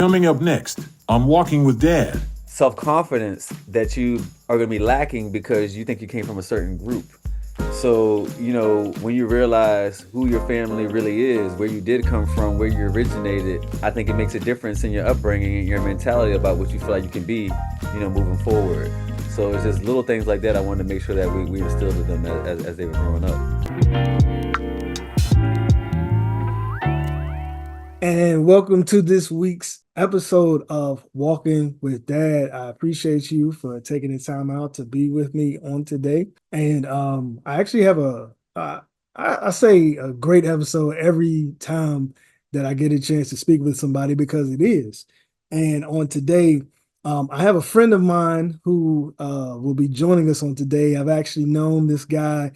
Coming up next on Walking with Dad. Self-confidence that you are going to be lacking because you think you came from a certain group. So, when you realize who your family really is, where you did come from, where you originated, I think it makes a difference in your upbringing and your mentality about what you feel like you can be, moving forward. So it's just little things like that I wanted to make sure that we instilled in them as they were growing up. And welcome to this week's episode of Walking with Dad. I appreciate you for taking the time out to be with me on today. And I actually have I say a great episode every time that I get a chance to speak with somebody because it is. And on today, I have a friend of mine who will be joining us on today. I've actually known this guy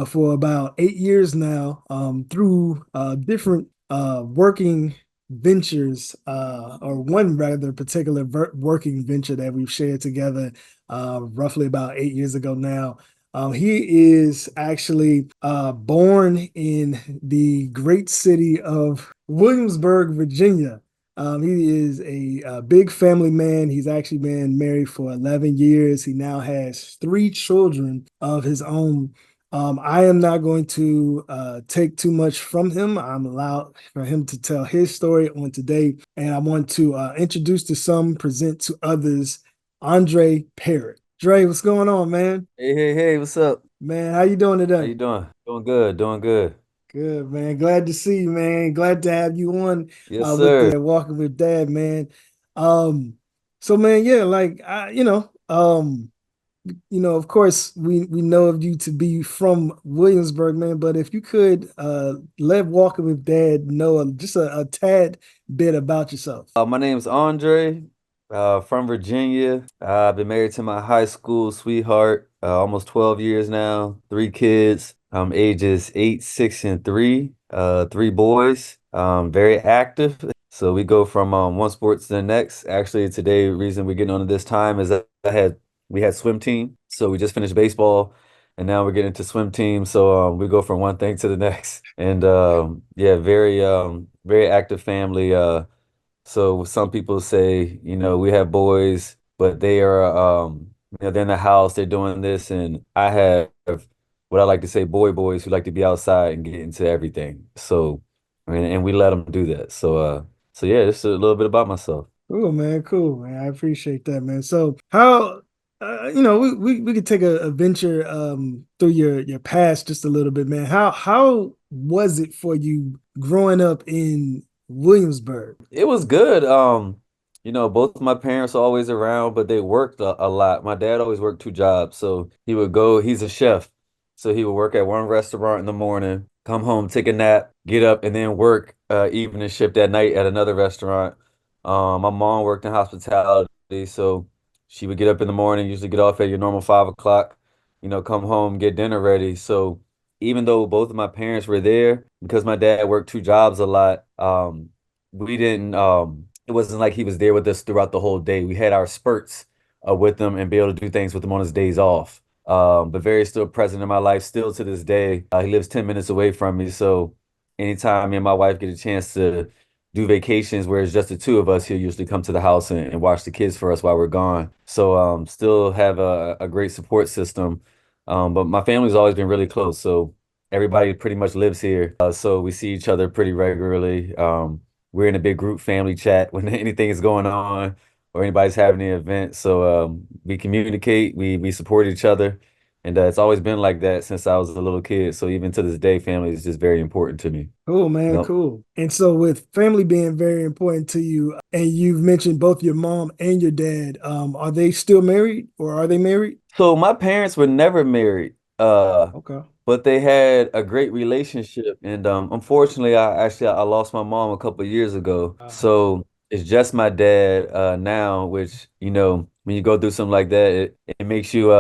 for about 8 years now through different working ventures, or one rather particular working venture that we've shared together roughly about 8 years ago now. He is actually born in the great city of Williamsburg, Virginia. He is a big family man. He's actually been married for 11 years. He now has three children of his own. I am not going to take too much from him. I'm allowed for him to tell his story on today. And I want to introduce to some, present to others, Andre Parrott. Dre, what's going on, man? Hey, hey, hey, what's up? Man, how you doing How today? you doing? Doing good, doing good. Good, man. Glad to see you, man. Glad to have you on Yes, with sir. the Walking with Dad, man. Um, so man, yeah, like of course, we know of you to be from Williamsburg, man. But if you could let Walking with Dad know just a tad bit about yourself. My name's Andre, from Virginia. I've been married to my high school sweetheart, almost 12 years now, three kids, ages 8, 6, and 3, three boys, very active. So we go from one sport to the next. Actually, today, the reason we're getting on this time is that we had swim team. So we just finished baseball and now we're getting into swim team. So we go from one thing to the next. And yeah, very active family. So some people say, we have boys, but they are, they're in the house, they're doing this, and I have what I like to say, boys who like to be outside and get into everything. So, and we let them do that. So yeah, just a little bit about myself. Cool, man. Cool, man. I appreciate that, man. So how we could take a venture through your past just a little bit, man. How was it for you growing up in Williamsburg? It was good. Both of my parents are always around, but they worked a lot. My dad always worked two jobs, so he would go, he's a chef. So he would work at one restaurant in the morning, come home, take a nap, get up, and then work evening shift at night at another restaurant. My mom worked in hospitality, so she would get up in the morning, usually get off at your normal 5 o'clock, come home, get dinner ready. So even though both of my parents were there, because my dad worked two jobs a lot, we didn't it wasn't like he was there with us throughout the whole day. We had our spurts with him and be able to do things with him on his days off. But very still present in my life still to this day. He lives 10 minutes away from me, so anytime me and my wife get a chance to do vacations where it's just the two of us, he'll usually come to the house and watch the kids for us while we're gone. So still have a great support system. But my family's always been really close, so everybody pretty much lives here. So we see each other pretty regularly. We're in a big group family chat when anything is going on or anybody's having an event. So we communicate, we support each other. And it's always been like that since I was a little kid. So even to this day, family is just very important to me. Cool, man. Yep. Cool. And so, with family being very important to you, and you've mentioned both your mom and your dad, are they still married or are they married? So my parents were never married, Okay. but they had a great relationship. And unfortunately, I lost my mom a couple of years ago. Uh, So it's just my dad now, which when you go through something like that, it makes you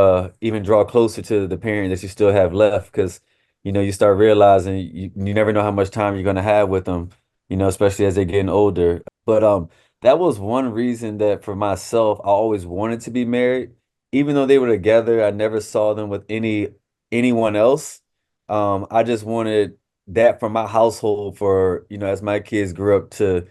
even draw closer to the parent that you still have left because you start realizing you never know how much time you're gonna have with them, especially as they're getting older. But that was one reason that for myself, I always wanted to be married even though they were together, I never saw them with anyone else. I just wanted that for my household for, as my kids grew up to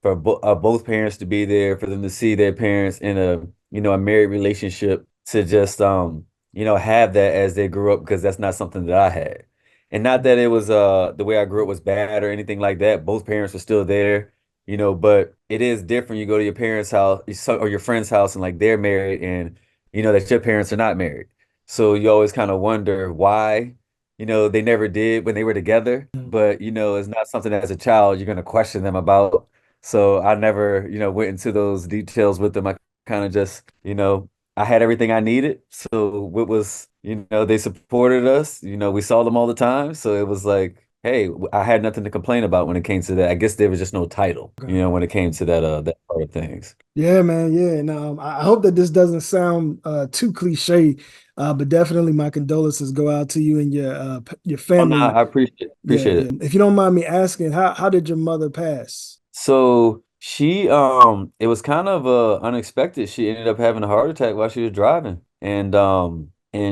for both parents to be there, for them to see their parents in a, a married relationship, to just have that as they grew up, because that's not something that I had. And not that it was the way I grew up was bad or anything like that. Both parents were still there, but it is different. You go to your parents' house or your friend's house, and like they're married, and that your parents are not married. So you always kind of wonder why, they never did when they were together. But it's not something that as a child you're going to question them about. So I never, went into those details with them. I kind of just, I had everything I needed. So it was, they supported us. We saw them all the time. So it was like, hey, I had nothing to complain about when it came to that. I guess there was just no title, when it came to that part of things. Yeah, man. Yeah. And I hope that this doesn't sound too cliche, but definitely my condolences go out to you and your Oh, no, family. I appreciate Yeah. it. If you don't mind me asking, how did your mother pass? So it was kind of unexpected. She ended up having a heart attack while she was driving, and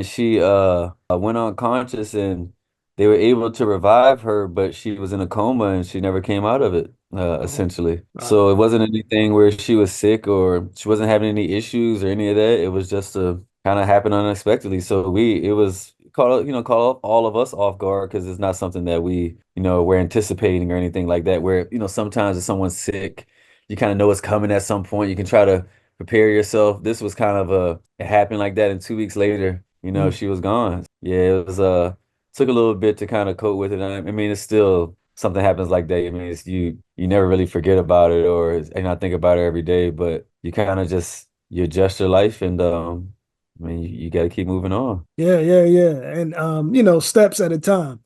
she went unconscious, and they were able to revive her, but she was in a coma and she never came out of it, Oh, essentially. wow. So it wasn't anything where she was sick or she wasn't having any issues or any of that. It was just a kind of happened unexpectedly. So it was caught all of us off guard, because it's not something that we're anticipating or anything like that. Where, sometimes if someone's sick, you kind of know it's coming at some point. You can try to prepare yourself. This was kind of it happened like that, and 2 weeks later, Mm. she was gone. Yeah, it was took a little bit to kind of cope with it. I mean, it's still something happens like that. I mean, it's you never really forget about it, and I think about it every day, but you kind of just you adjust your life, and I mean, you got to keep moving on. Yeah. And steps at a time.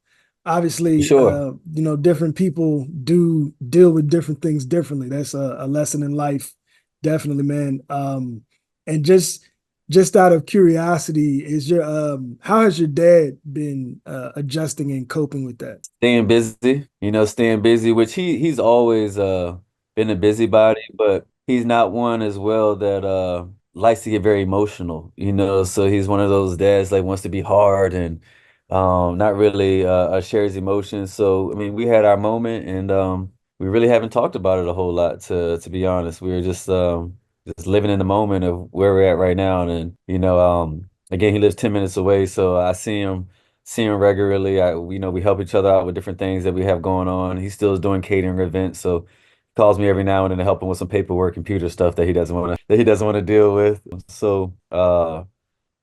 For Obviously, sure. different people do deal with different things differently. That's a lesson in life, definitely, man. And just out of curiosity, how has your dad been adjusting and coping with that? Staying busy, which he's always been a busybody, but he's not one as well that likes to get very emotional, so he's one of those dads like wants to be hard and not really share his emotions. So I mean, we had our moment, and we really haven't talked about it a whole lot, to be honest. We were just living in the moment of where we're at right now. And again, he lives 10 minutes away, so I see him regularly. We help each other out with different things that we have going on. He still is doing catering events, so he calls me every now and then to help him with some paperwork, computer stuff that he doesn't want to deal with. So,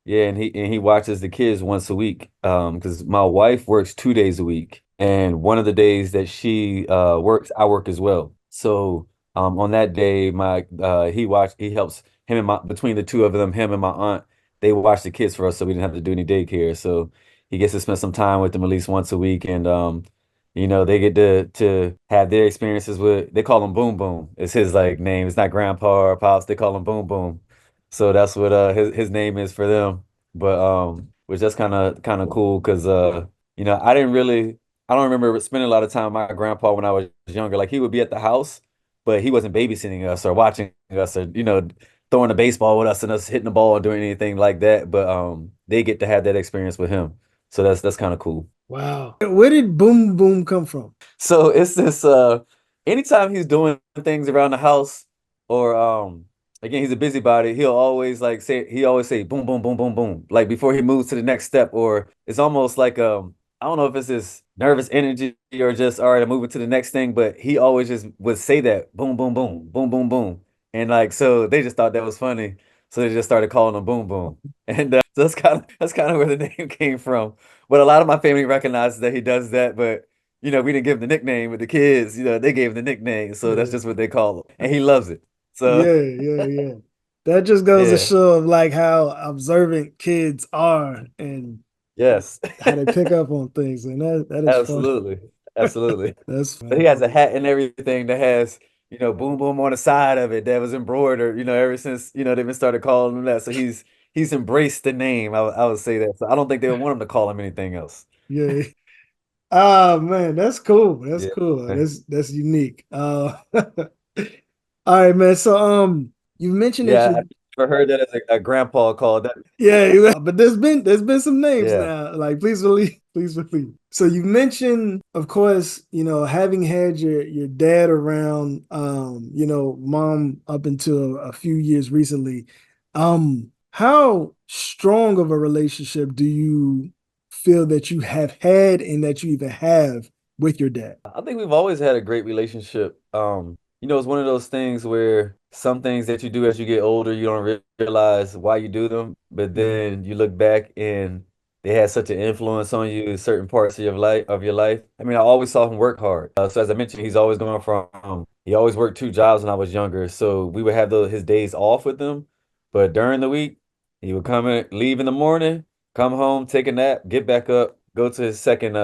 yeah, and he watches the kids once a week. Because my wife works 2 days a week, and one of the days that she works, I work as well. So, on that day, he helps him and my between the two of them, him and my aunt, they watch the kids for us, so we didn't have to do any daycare. So he gets to spend some time with them at least once a week, and they get to have their experiences with. They call him Boom Boom. It's his like name. It's not Grandpa or Pops. They call him Boom Boom. So that's what his name is for them. But which that's kind of cool, because I don't remember spending a lot of time with my grandpa when I was younger. Like, he would be at the house, but he wasn't babysitting us or watching us, or throwing a baseball with us and us hitting the ball or doing anything like that. But they get to have that experience with him. So that's kind of cool. Wow. Where did Boom Boom come from? So it's this anytime he's doing things around the house, or again, he's a busybody, he always say boom boom boom boom boom, like before he moves to the next step. Or it's almost like I don't know if it's his nervous energy or just, all right, I'm moving to the next thing, but he always just would say that boom boom boom boom boom boom. And like, so they just thought that was funny. So they just started calling him Boom Boom. And so that's kind of where the name came from. But a lot of my family recognizes that he does that, but we didn't give him the nickname with the kids. They gave him the nickname, so that's Yeah. just what they call him, and he loves it. So Yeah. That just goes to yeah, show of like how observant kids are and yes, how they pick up on things. And that is funny. absolutely, absolutely. That's But he funny. has a hat and everything that has Boom Boom on the side of it that was embroidered. Ever since they've been started calling him that, so he's embraced the name. I would say that. So I don't think they would want him to call him anything else. Yeah. Ah man, that's cool. That's Yeah, cool. That's unique. All right, man. So you mentioned that yeah. you I've never heard that as a grandpa called that. yeah, but there's been some names Yeah. now. Like please believe. Please believe. So you mentioned, of course, having had your dad around, mom up until a few years recently. How strong of a relationship do you feel that you have had and that you even have with your dad? I think we've always had a great relationship. It's one of those things where some things that you do as you get older, you don't realize why you do them, but Mhm. then you look back and they had such an influence on you in certain parts of your life. I mean, I always saw him work hard. So as I mentioned, he always worked two jobs when I was younger. So we would have his days off with him, but during the week, he would leave in the morning, come home, take a nap, get back up, go to his second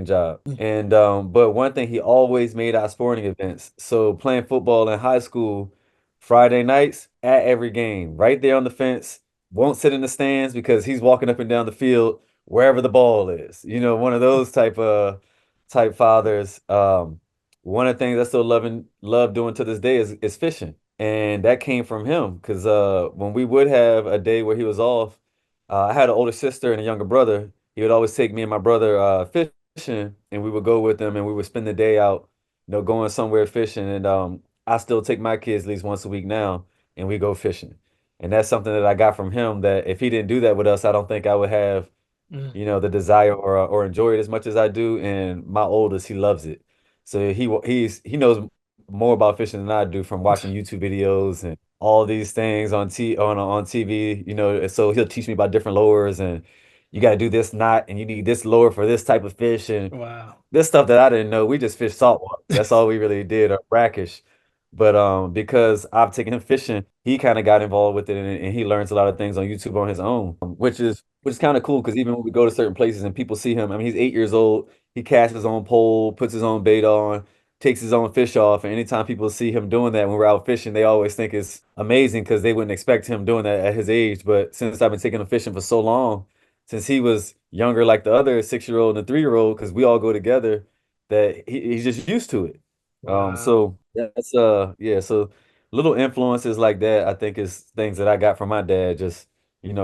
job. And but one thing he always made our sporting events. So playing football in high school, Friday nights at every game, right there on the fence. Won't sit in the stands because he's walking up and down the field wherever the ball is. One of those type fathers. One of the things I still love doing to this day is fishing. And that came from him because when we would have a day where he was off, I had an older sister and a younger brother. He would always take me and my brother fishing, and we would go with them, and we would spend the day out, going somewhere fishing. And I still take my kids at least once a week now, and we go fishing. And that's something that I got from him. That if he didn't do that with us, I don't think I would have Mm. the desire or enjoy it as much as I do. And my oldest, he loves it. So he knows more about fishing than I do from watching YouTube videos and all these things on TV. So he'll teach me about different lures and you got to do this knot and you need this lure for this type of fish and Wow. this stuff that I didn't know. We just fished saltwater. That's all we really did, or brackish. But because I've taken him fishing, he kind of got involved with it, and he learns a lot of things on YouTube on his own, which is kind of cool because even when we go to certain places and people see him, I mean, he's 8 years old. He casts his own pole, puts his own bait on, takes his own fish off, and anytime people see him doing that when we're out fishing, they always think it's amazing because they wouldn't expect him doing that at his age. But since I've been taking him fishing for so long, since he was younger, like the other 6-year-old and the 3-year-old, because we all go together, that he's just used to it. Wow. So that's yeah, so little influences like that, I think is things that I got from my dad, just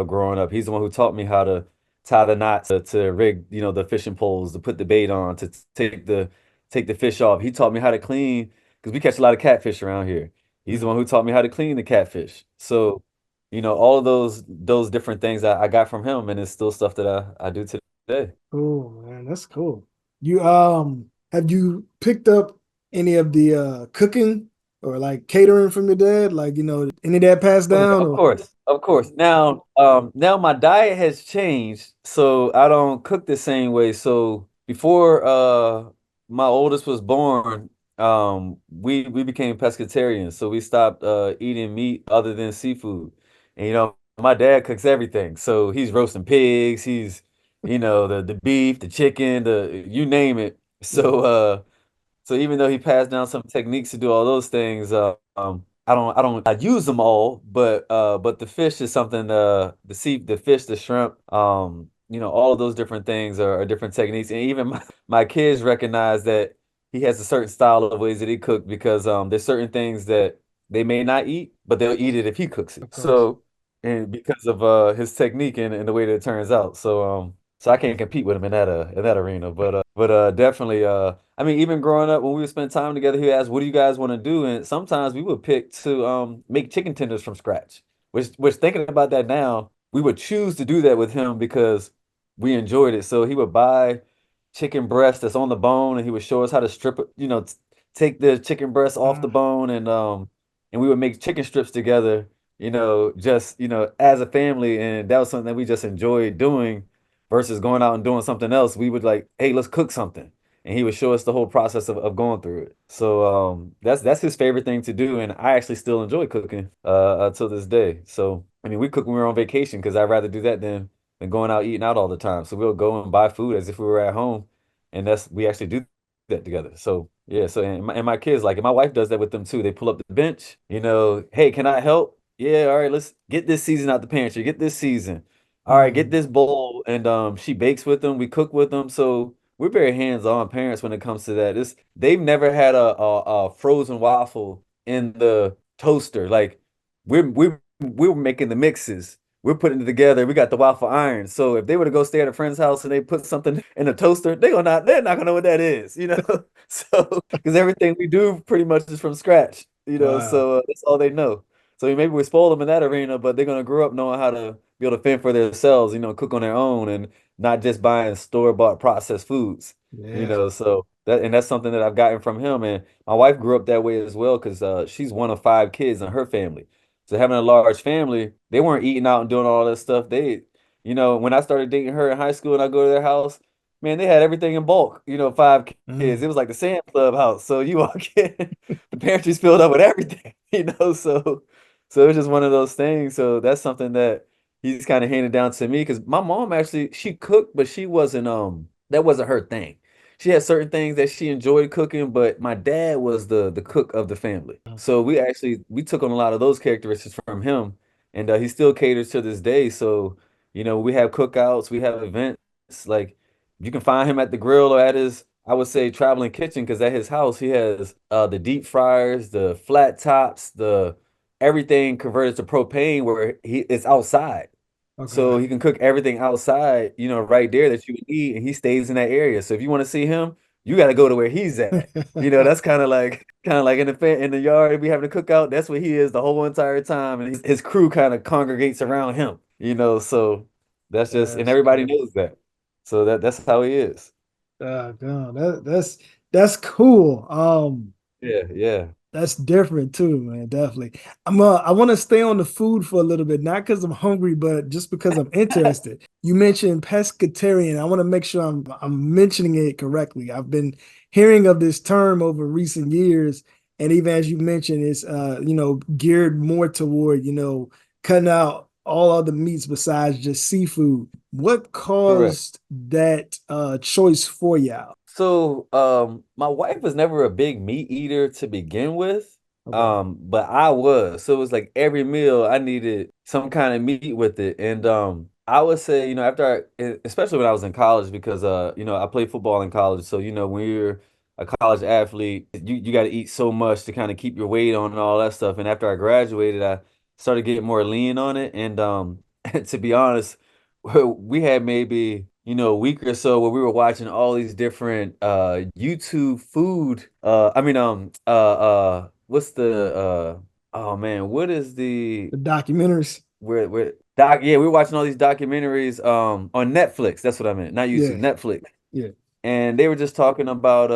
growing up. He's the one who taught me how to tie the knots to rig, the fishing poles, to put the bait on, to take the fish off. He taught me how to clean because we catch a lot of catfish around here. He's the Mm. one who taught me how to clean the catfish. So, all of those different things I got from him, and it's still stuff that I do today. Cool, man. That's cool. You have you picked up any of the cooking or like catering from your dad? Like, any of that passed Oh yeah, down of or course, of course. Now my diet has changed, so I don't cook the same way. So before my oldest was born, we became pescatarians, so we stopped eating meat other than seafood. And my dad cooks everything, so he's roasting pigs, he's the beef, the chicken, the you name it. Mm. So even though he passed down some techniques to do all those things, I use them all, but the fish is something, the fish, the shrimp, all of those different things are different techniques. And even my kids recognize that he has a certain style of ways that he cook because there's certain things that they may not eat, but they'll eat it if he cooks it. Of course. So, and because of his technique and the way that it turns out. So I can't compete with him in that arena. But definitely I mean, even growing up when we would spend time together, he would ask, "What do you guys want to do?" And sometimes we would pick to make chicken tenders from scratch. Which thinking about that now, we would choose to do that with him because we enjoyed it. So he would buy chicken breast that's on the bone, and he would show us how to strip it. Take the chicken breast off the Mm. bone, and we would make chicken strips together. Just as a family, and that was something that we just enjoyed doing versus going out and doing something else. We would like, hey, let's cook something and he would show us the whole process of going through it. So that's his favorite thing to do, and I actually still enjoy cooking till this day. So I mean, we cook when we're on vacation because I'd rather do that than going out eating out all the time. So we'll go and buy food as if we were at home, and that's we actually do that together. So yeah, so and my kids like it. My wife does that with them too. They pull up the bench, hey, can I help? Yeah, all right, let's get this season out the pantry. Get this season. All right, get Mm. this bowl, and she bakes with them. We cook with them, so we're very hands-on parents when it comes to that. They've never had a frozen waffle in the toaster. Like we're making the mixes. we're putting it together. We got the waffle iron. So if they were to go stay at a friend's house and they put something in a toaster, they're not gonna know what that is, you know. So because everything we do pretty much is from scratch, you know. Wow. So that's all they know. So maybe we spoil them in that arena, but they're gonna grow up knowing how to be able to fend for themselves, you know, cook on their own and not just buying store-bought processed foods, you Yeah. know. So that's something that I've gotten from him. And my wife grew up that way as well because she's one of five kids in her family. So having a large family, they weren't eating out and doing all this stuff. They, you know, when I started dating her in high school and I go to their house, man, they had everything in bulk. You know, five kids. Mm. It was like the Sam Club house. So you walk in, the pantry's filled up with everything. You know, so it's just one of those things. So that's something that he's kind of handed down to me because my mom actually she cooked, but she wasn't that wasn't her thing. She had certain things that she enjoyed cooking, but my dad was the cook of the family. So we took on a lot of those characteristics from him, and he still caters to this day. So you know we have cookouts, we have events. Like you can find him at the grill or at his I would say traveling kitchen because at his house he has the deep fryers, the flat tops, the everything converted to propane where it's outside. Okay. So he can cook everything outside, you know, right there that you would need, and he stays in that area. So if you want to see him, you got to go to where he's at. You know, that's kind of like in the yard, if we having a cookout, that's where he is the whole entire time, and his crew kind of congregates around him. You know, so that's just, and That's everybody crazy. knows that. So that's how he is. God, that's cool. Yeah, yeah. That's different too, man. Definitely. I want to stay on the food for a little bit, not because I'm hungry, but just because I'm interested. You mentioned pescatarian. I want to make sure I'm mentioning it correctly. I've been hearing of this term over recent years, and even as you mentioned, it's geared more toward, cutting out all other meats besides just seafood. What Correct. caused that choice for y'all? So, my wife was never a big meat eater to begin with, Okay. but I was. So it was like every meal I needed some kind of meat with it, and I would say, you know, especially when I was in college, because you know, I played football in college, so you know, when you're a college athlete, you got to eat so much to kind of keep your weight on and all that stuff. And after I graduated, I started getting more lean on it, and to be honest. We had maybe, you know, a week or so where we were watching all these different YouTube food what's the oh man, what is the The documentaries. where doc yeah, we were watching all these documentaries on Netflix. That's what I meant, not YouTube, Yeah, Netflix. yeah. And they were just talking about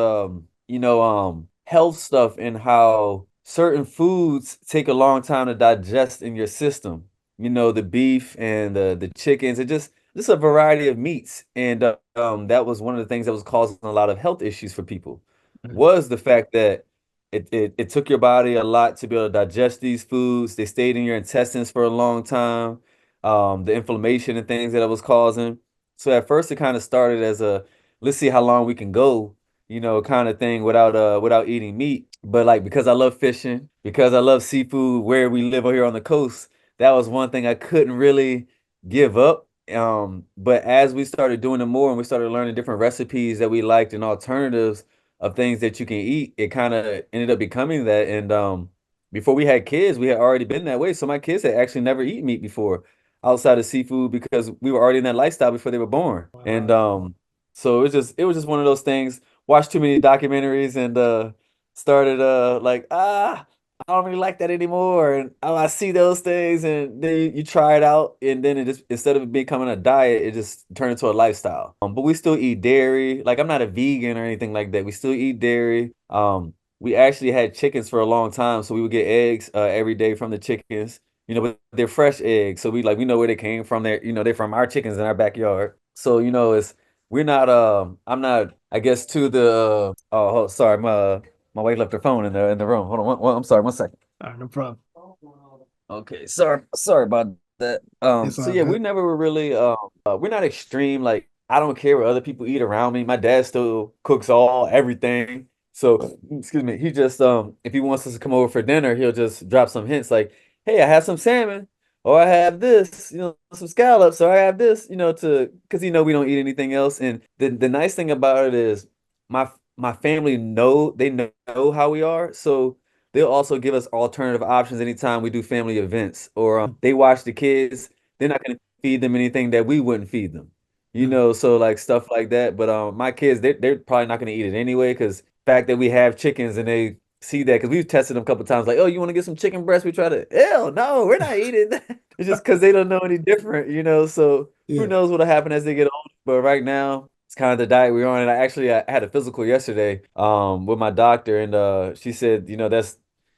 health stuff and how certain foods take a long time to digest in your system. You know, the beef and the chickens, and just a variety of meats. And that was one of the things that was causing a lot of health issues for people Mhm. was the fact that it took your body a lot to be able to digest these foods. They stayed in your intestines for a long time. The inflammation and things that it was causing. So at first it kind of started as a let's see how long we can go, you know, kind of thing without eating meat. But like because I love fishing, because I love seafood where we live over here on the coast, that was one thing I couldn't really give up. But as we started doing it more and we started learning different recipes that we liked and alternatives of things that you can eat, it kind of ended up becoming that. And before we had kids, we had already been that way. So my kids had actually never eaten meat before outside of seafood because we were already in that lifestyle before they were born. And Wow. so it was just one of those things. Watched too many documentaries and started like I don't really like that anymore. And I see those things and then you try it out and then it just instead of it becoming a diet, it just turned into a lifestyle. But we still eat dairy. Like I'm not a vegan or anything like that. We still eat dairy. We actually had chickens for a long time, so we would get eggs every day from the chickens. You know, but they're fresh eggs, so we know where they came from. They're from our chickens in our backyard. So you know, it's we're not I'm not I guess to the sorry, my wife left her phone in the room. Hold on, I'm sorry, one second. All right, no problem. Okay, sorry about that. It's So all yeah, we good. never were really we're not extreme. Like I don't care what other people eat around me. My dad still cooks everything. So excuse me, he just if he wants us to come over for dinner, he'll just drop some hints like, "Hey, I have some salmon, or I have this, you know, some scallops, or I have this, you know, to because we don't eat anything else." And the nice thing about it is my family they know how we are, so they'll also give us alternative options anytime we do family events or they watch the kids. they're not gonna feed them anything that we wouldn't feed them. Mm. So like stuff like that. But my kids, they're probably not gonna eat it anyway, because fact that we have chickens and they see that, because we've tested them a couple times, like, oh, you want to get some chicken breast? We try to, hell no, we're not eating that. It's just because they don't know any different. So who Yeah. knows what'll happen as they get older. But right now, it's kind of the diet we're on. And I had a physical yesterday with my doctor, and she said, that's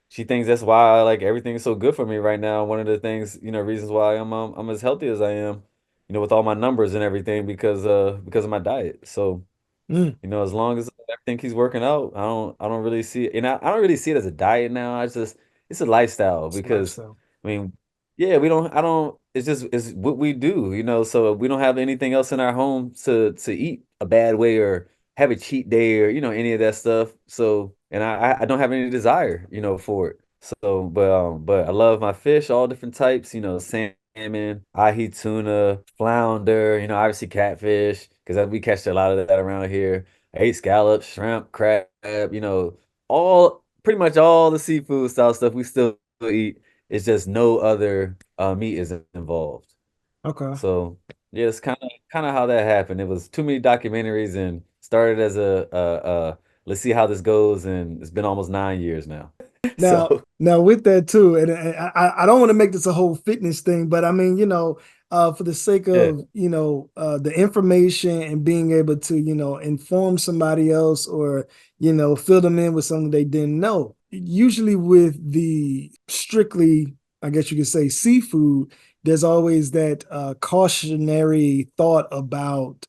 she thinks that's why like everything is so good for me right now. One of the things, reasons why I'm as healthy as I am, with all my numbers and everything, because of my diet. So, Mm. as long as everything keeps working out, I don't really see it. And I don't really see it as a diet now. It's a lifestyle, It's a because lifestyle. I mean, yeah, we don't I don't it's what we do. So we don't have anything else in our home to eat a bad way or have a cheat day or any of that stuff. So, and I don't have any desire, for it. So, but I love my fish, all different types, salmon, ahi tuna, flounder, obviously catfish, because we catch a lot of that around here. I ate scallops, shrimp, crab, all pretty much all the seafood style stuff we still eat. It's just no other meat is involved. Okay. So yeah, it's kind of how that happened. It was too many documentaries and started as let's see how this goes, and it's been almost 9 years now. Now, So now with that too, and I don't want to make this a whole fitness thing, but I mean, for the sake yeah, of, the information and being able to, inform somebody else or, fill them in with something they didn't know. Usually with the strictly, I guess you could say seafood, there's always that cautionary thought about,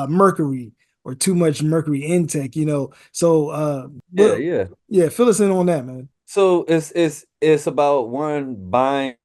mercury or too much mercury intake, So, yeah, what yeah. yeah, fill us in on that, man. So it's about one buying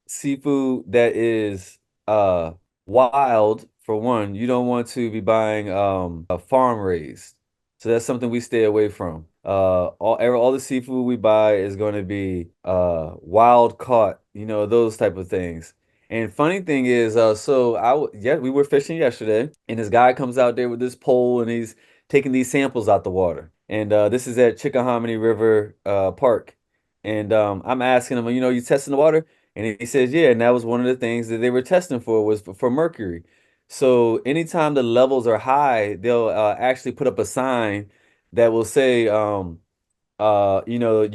seafood that is uh wild. For one, you don't want to be buying a farm raised. So that's something we stay away from. All the seafood we buy is going to be wild caught, those type of things. And funny thing is, yeah, we were fishing yesterday, and this guy comes out there with this pole, and he's taking these samples out the water. And this is at Chickahominy River Park. And I'm asking him, you testing the water? And he says, yeah. And that was one of the things that they were testing for, was for mercury. So anytime the levels are high, they'll actually put up a sign that will say, you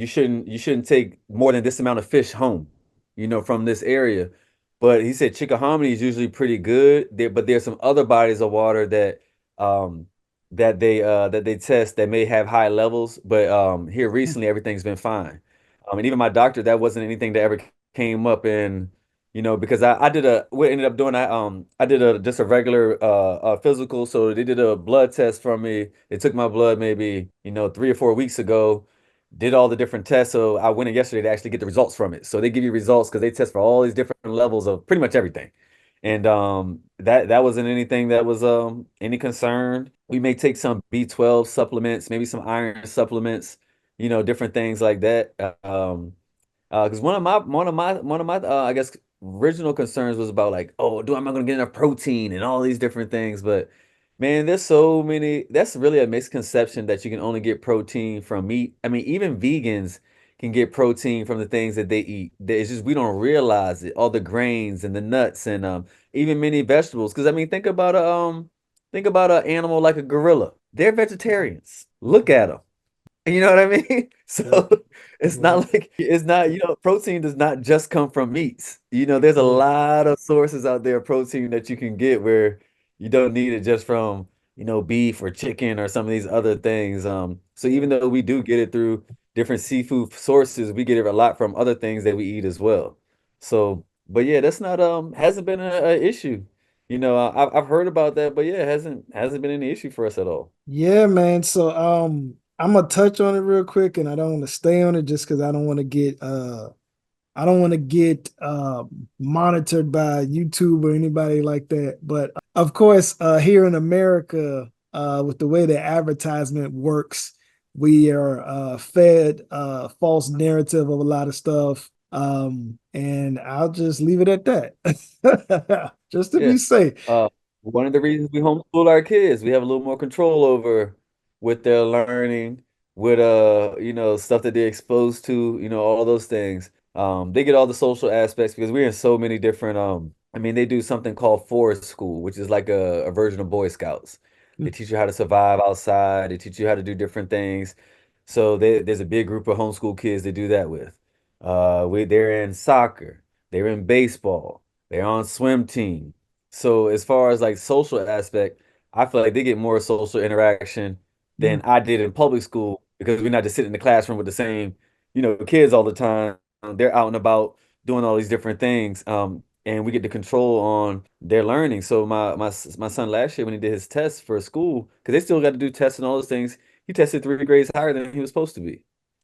shouldn't take more than this amount of fish home, from this area. But he said Chickahominy is usually pretty good there, but there's some other bodies of water um that they test that may have high levels. But here recently everything's been fine. And even my doctor, that wasn't anything that ever came up. And because I did what ended up doing, I did a just a regular physical. So they did a blood test from me. They took my blood maybe 3 or 4 weeks ago, did all the different tests. So I went in yesterday to actually get the results from it. So they give you results because they test for all these different levels of pretty much everything. And that wasn't anything that was any concern. We may take some B12 supplements, maybe some iron supplements, different things like that. Because one of my I guess original concerns was about, like, oh, am I gonna get enough protein and all these different things. But man, there's so many. That's really a misconception that you can only get protein from meat. I mean, even vegans can get protein from the things that they eat. It's just we don't realize it. All the grains and the nuts and even many vegetables. Because I mean, think about an animal like a gorilla. They're vegetarians. Look at them. You know what I mean? Yep. So it's Yep. not like it's not, protein does not just come from meats. There's a Yeah. lot of sources out there of protein that you can get where you don't need it just from, beef or chicken or some of these other things. So Yeah. even though we do get it through different seafood sources, we get it a lot from other things that we eat as well. So, but yeah, that's not hasn't been a issue. I've heard about that, but yeah, it hasn't been any issue for us at all. Yeah, man. So I'm gonna touch on it real quick and I don't want to stay on it just because I don't want to get monitored by YouTube or anybody like that. But of course, here in America, with the way the advertisement works, we are fed false narrative of a lot of stuff. And I'll just leave it at that, just to Yeah. be safe. One of the reasons we homeschool our kids, we have a little more control over what they're learning, with stuff that they're exposed to, all those things. They get all the social aspects because we're in so many different I mean they do something called forest school, which is like a version of Boy Scouts. They teach you how to survive outside, they teach you how to do different things. So there's a big group of homeschool kids that do that with. They're in soccer, they're in baseball, they're on swim team. So as far as like social aspect, I feel like they get more social interaction Mm, than I did in public school because we're not just sitting in the classroom with the same, kids all the time. They're out and about doing all these different things. And we get the control on their learning. So my son last year when he did his tests for school, because they still got to do tests and all those things, he tested 3 grades higher than he was supposed to be.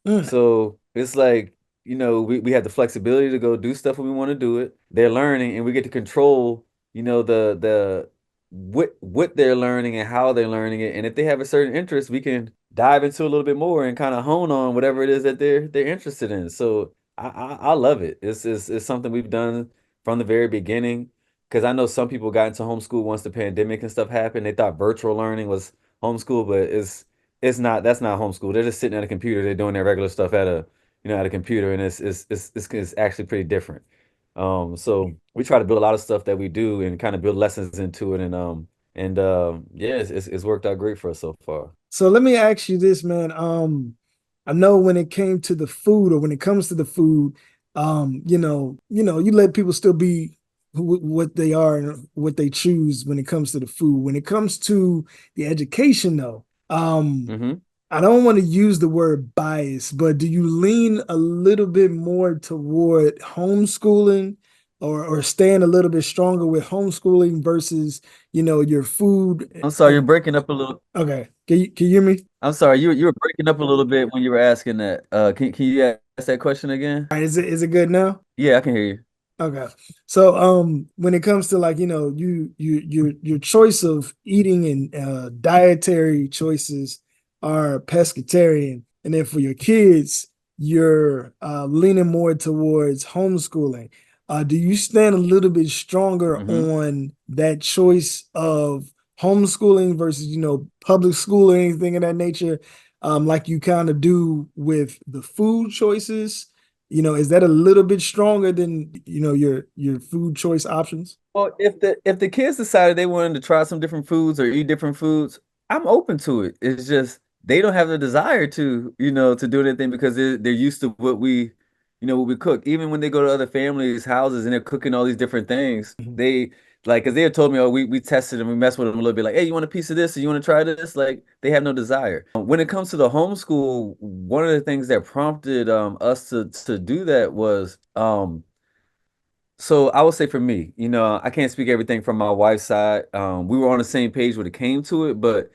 mm. So it's like, we have the flexibility to go do stuff when we want to do it. They're learning and we get to control, the what they're learning and how they're learning it. And if they have a certain interest, we can dive into a little bit more and kind of hone on whatever it is that they're interested in. So I love it. It's something we've done from the very beginning. Because I know some people got into homeschool once the pandemic and stuff happened. They thought virtual learning was homeschool, but it's not. That's not homeschool. They're just sitting at a computer. They're doing their regular stuff at a computer, and it's actually pretty different. So we try to build a lot of stuff that we do and kind of build lessons into it, and yeah, it's worked out great for us so far. So let me ask you this, man. I know when it came to the food, or when it comes to the food, you let people still be what they are and what they choose when it comes to the food. When it comes to the education, though, Hmm. I don't want to use the word bias, but do you lean a little bit more toward homeschooling, or stand a little bit stronger with homeschooling versus, your food? I'm sorry, you're breaking up a little. Okay. Can you hear me? I'm sorry, you were breaking up a little bit when you were asking that. Can you ask that question again? All right, is it good now? Yeah, I can hear you. Okay. So when it comes to, like, your choice of eating and dietary choices are pescatarian, and then for your kids, you're leaning more towards homeschooling. Do you stand a little bit stronger Hmm. on that choice of homeschooling versus, public school or anything of that nature, like you kind of do with the food choices? Is that a little bit stronger than, your food choice options? Well, if the kids decided they wanted to try some different foods or eat different foods, I'm open to it. It's just they don't have the desire to do anything because they're used to what we cook. Even when they go to other families' houses and they're cooking all these different things, Mhm. they like because they had told me, oh, we tested them, we messed with them a little bit, like, hey, you want a piece of this? Or you want to try this? Like they have no desire. When it comes to the homeschool, one of the things that prompted us to do that was so I would say for me, I can't speak everything from my wife's side. We were on the same page when it came to it, but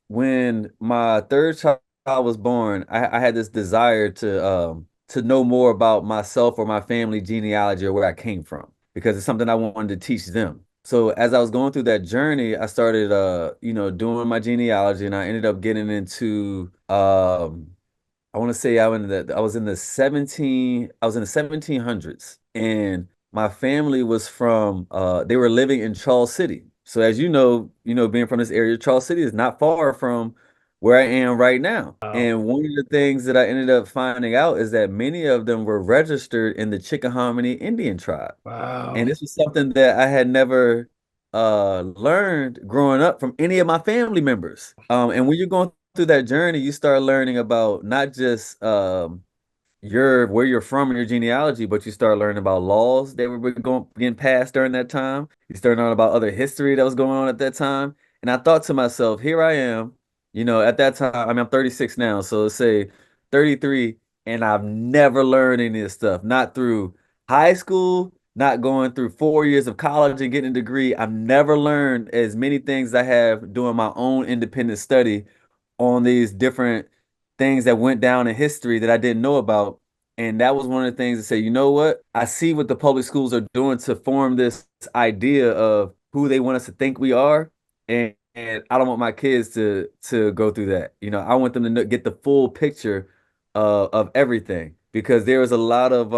when my third child was born, I had this desire to know more about myself or my family genealogy or where I came from because it's something I wanted to teach them. So as I was going through that journey, I started doing my genealogy and I ended up getting into I want to say I was in the 1700s and my family was from they were living in Charles City. So as being from this area, Charles City is not far from where I am right now. Wow. And one of the things that I ended up finding out is that many of them were registered in the Chickahominy Indian tribe. And Wow. this was something that I had never learned growing up from any of my family members. And when you're going through that journey, you start learning about not just your where you're from and your genealogy, but you start learning about laws that were getting passed during that time. You start learning about other history that was going on at that time. And I thought to myself, here I am, at that time, I mean, I'm 36 now, so let's say 33, and I've never learned any of this stuff, not through high school, not going through 4 years of college and getting a degree. I've never learned as many things as I have doing my own independent study on these different things that went down in history that I didn't know about. And that was one of the things to say, you know what? I see what the public schools are doing to form this idea of who they want us to think we are. And I don't want my kids to go through that. I want them to get the full picture of everything because there was a lot of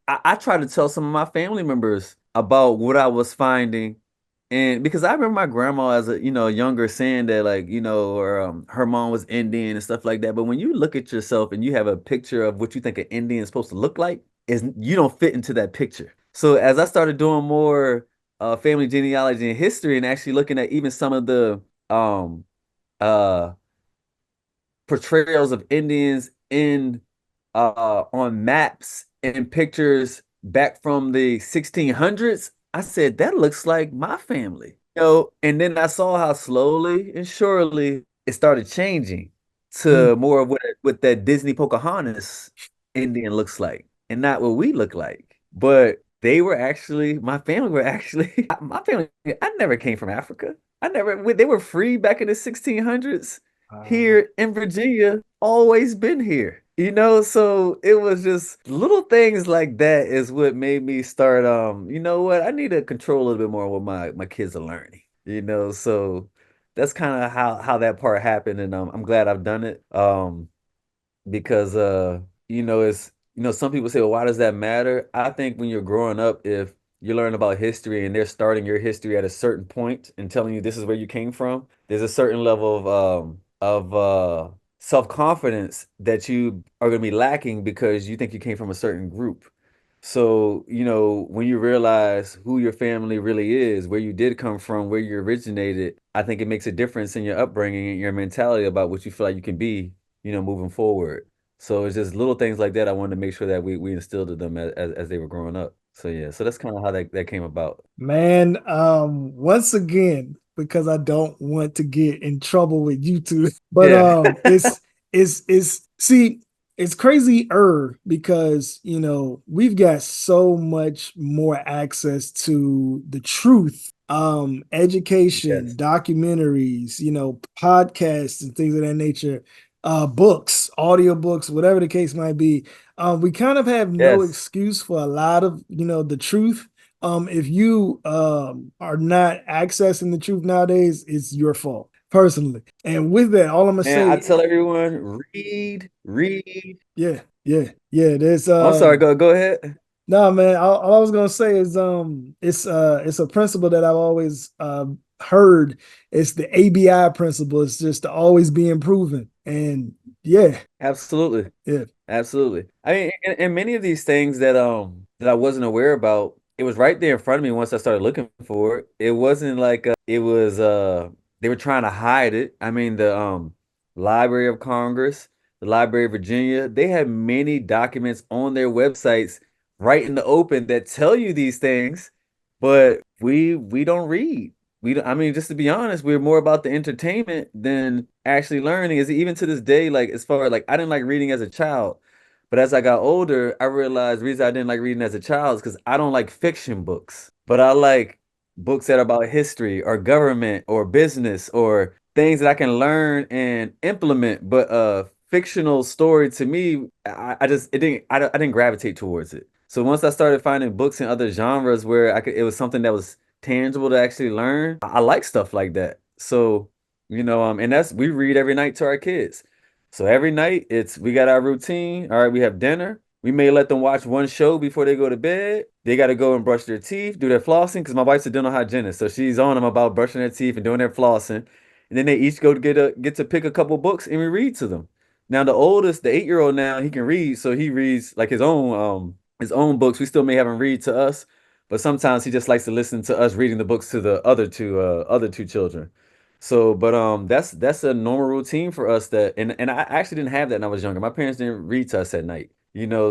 I try to tell some of my family members about what I was finding and because I remember my grandma as a younger saying that like or her mom was Indian and stuff like that. But when you look at yourself and you have a picture of what you think an Indian is supposed to look like, is you don't fit into that picture. So as I started doing more family genealogy and history and actually looking at even some of the um uh portrayals of Indians in on maps and pictures back from the 1600s, I said that looks like my family. And then I saw how slowly and surely it started changing to Mm. more of what that Disney Pocahontas Indian looks like, and not what we look like. But they were actually my family were actually my family. I never came from Africa. I never. They were free back in the 1600s Uh, here in Virginia, always been here. So it was just little things like that is what made me start you know what, I need to control a little bit more what my kids are learning. So that's kind of how that part happened, and I'm glad I've done it. Because it's some people say, well, why does that matter? I think when you're growing up, if you learn about history and they're starting your history at a certain point and telling you this is where you came from, there's a certain level of self-confidence that you are going to be lacking because you think you came from a certain group. So, when you realize who your family really is, where you did come from, where you originated, I think it makes a difference in your upbringing and your mentality about what you feel like you can be, moving forward. So it's just little things like that I wanted to make sure that we instilled in them as they were growing up. So yeah, so that's kind of how that came about. Man, once again, because I don't want to get in trouble with YouTube, but Yeah. it's see, it's crazy because we've got so much more access to the truth, education, Yes. documentaries, podcasts and things of that nature, books, audiobooks, whatever the case might be. We kind of have no Yes. excuse for a lot of the truth. If you are not accessing the truth nowadays, it's your fault personally. And with that, all I'm gonna And I say, tell everyone, read. yeah, yeah, yeah. There's I'm sorry, go ahead. no man. All I was gonna say is it's a principle that I've always heard. It's the ABI principle. It's just to always be improving. And yeah, Absolutely. yeah. Absolutely. I mean, and many of these things that I wasn't aware about, it was right there in front of me once I started looking for it. It wasn't like it was they were trying to hide it. I mean, the Library of Congress, the Library of Virginia, they have many documents on their websites right in the open that tell you these things, but we don't read. I mean, just to be honest, we're more about the entertainment than actually learning. Is even to this day, like as far as like I didn't like reading as a child, but as I got older, I realized the reason I didn't like reading as a child is because I don't like fiction books, but I like books that are about history or government or business or things that I can learn and implement. But fictional story to me, I just it didn't I didn't gravitate towards it. So once I started finding books in other genres where it was something that was tangible to actually learn. I like stuff like that. So, and that's we read every night to our kids. So every night we got our routine. All right, we have dinner. We may let them watch one show before they go to bed. They got to go and brush their teeth, do their flossing, because my wife's a dental hygienist. So she's on them about brushing their teeth and doing their flossing. And then they each go to get to pick a couple books and we read to them. Now the oldest, the 8-year old now, he can read, so he reads like his own books. We still may have him read to us, but sometimes he just likes to listen to us reading the books to the other two children. So, but that's a normal routine for us and I actually didn't have that when I was younger. My parents didn't read to us at night,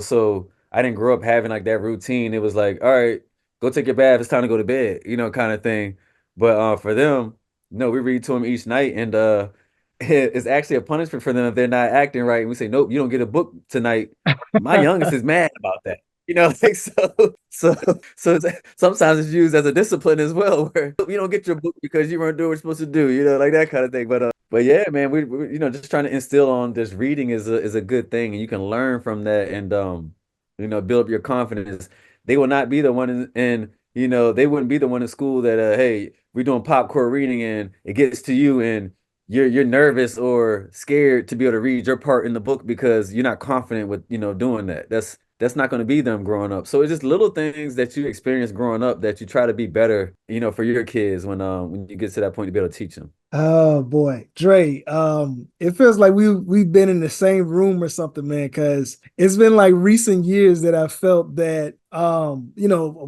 so I didn't grow up having like that routine. It was like, all right, go take your bath, it's time to go to bed, kind of thing. But for them, no, we read to them each night, and it's actually a punishment for them if they're not acting right. And we say, nope, you don't get a book tonight. My youngest is mad about that. Like so sometimes it's used as a discipline as well, where you don't get your book because you weren't doing what you're supposed to do, like that kind of thing. But yeah, man, we just trying to instill on this reading is a good thing, and you can learn from that, and build up your confidence. They will not be the one they wouldn't be the one in school that hey, we're doing popcorn reading and it gets to you and you're nervous or scared to be able to read your part in the book because you're not confident with doing that. that's not going to be them growing up. So it's just little things that you experience growing up that you try to be better, for your kids when you get to that point to be able to teach them. Oh boy, Dre. It feels like we've been in the same room or something, man, because it's been like recent years that I felt that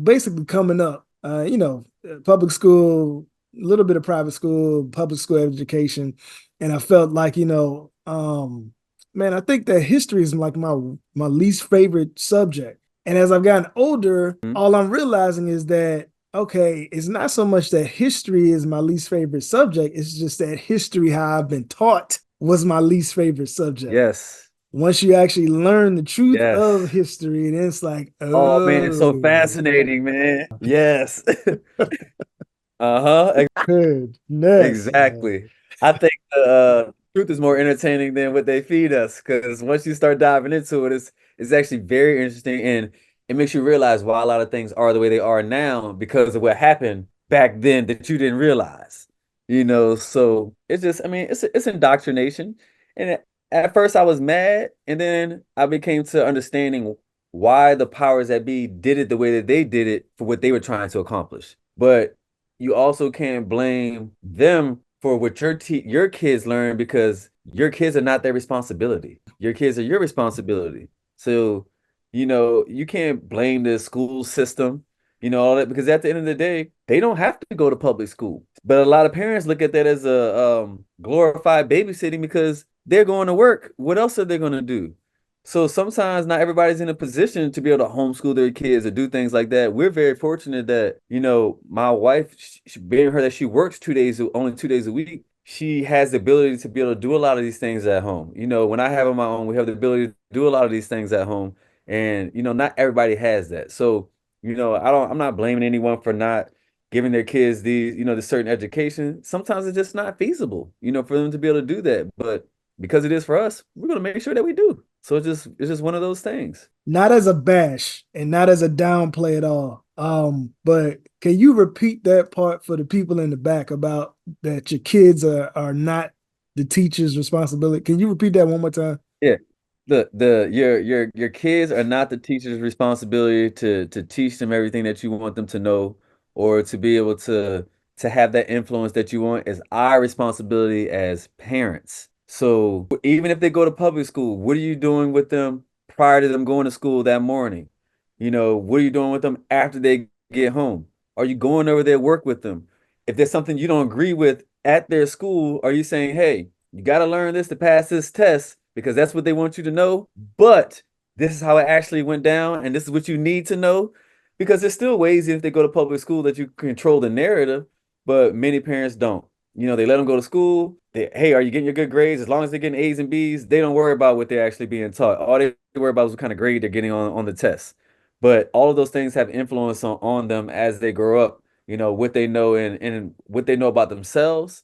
basically coming up, public school, a little bit of private school, public school education, and I felt like, man, I think that history is like my least favorite subject. And as I've gotten older, Mhm. all I'm realizing is that okay, it's not so much that history is my least favorite subject, it's just that history, how I've been taught, was my least favorite subject. Yes. Once you actually learn the truth of Yes. history, then it's like, Oh man, it's so oh, fascinating, man. Yes. Uh-huh. goodness, man. Exactly. I think the truth is more entertaining than what they feed us because once you start diving into it, it's actually very interesting and it makes you realize why a lot of things are the way they are now because of what happened back then that you didn't realize. So it's just, I mean, it's indoctrination. And at first I was mad, and then I became to understanding why the powers that be did it the way that they did it for what they were trying to accomplish. But you also can't blame them for what your kids learn because your kids are not their responsibility. Your kids are your responsibility. So, you can't blame the school system, all that because at the end of the day, they don't have to go to public school. But a lot of parents look at that as a glorified babysitting because they're going to work. What else are they going to do? So sometimes not everybody's in a position to be able to homeschool their kids or do things like that. We're very fortunate that, my wife, being her that she works only 2 days a week, she has the ability to be able to do a lot of these things at home. When I have on my own, we have the ability to do a lot of these things at home. And, not everybody has that. So, I'm not blaming anyone for not giving their kids the certain education. Sometimes it's just not feasible, for them to be able to do that. But because it is for us, we're gonna make sure that we do. So it's just one of those things. Not as a bash and not as a downplay at all. But can you repeat that part for the people in the back about that your kids are not the teacher's responsibility? Can you repeat that one more time? Yeah. Your kids are not the teacher's responsibility to teach them everything that you want them to know or to be able to have that influence that you want is our responsibility as parents. So even if they go to public school, what are you doing with them prior to them going to school that morning? What are you doing with them after they get home? Are you going over their work with them? If there's something you don't agree with at their school, are you saying, hey, you got to learn this to pass this test because that's what they want you to know. But this is how it actually went down, and this is what you need to know. Because there's still ways, if they go to public school, that you control the narrative, but many parents don't. They let them go to school. Hey, are you getting your good grades? As long as they're getting A's and B's, they don't worry about what they're actually being taught. All they worry about is what kind of grade they're getting on the test. But all of those things have influence on them as they grow up. What they know and what they know about themselves,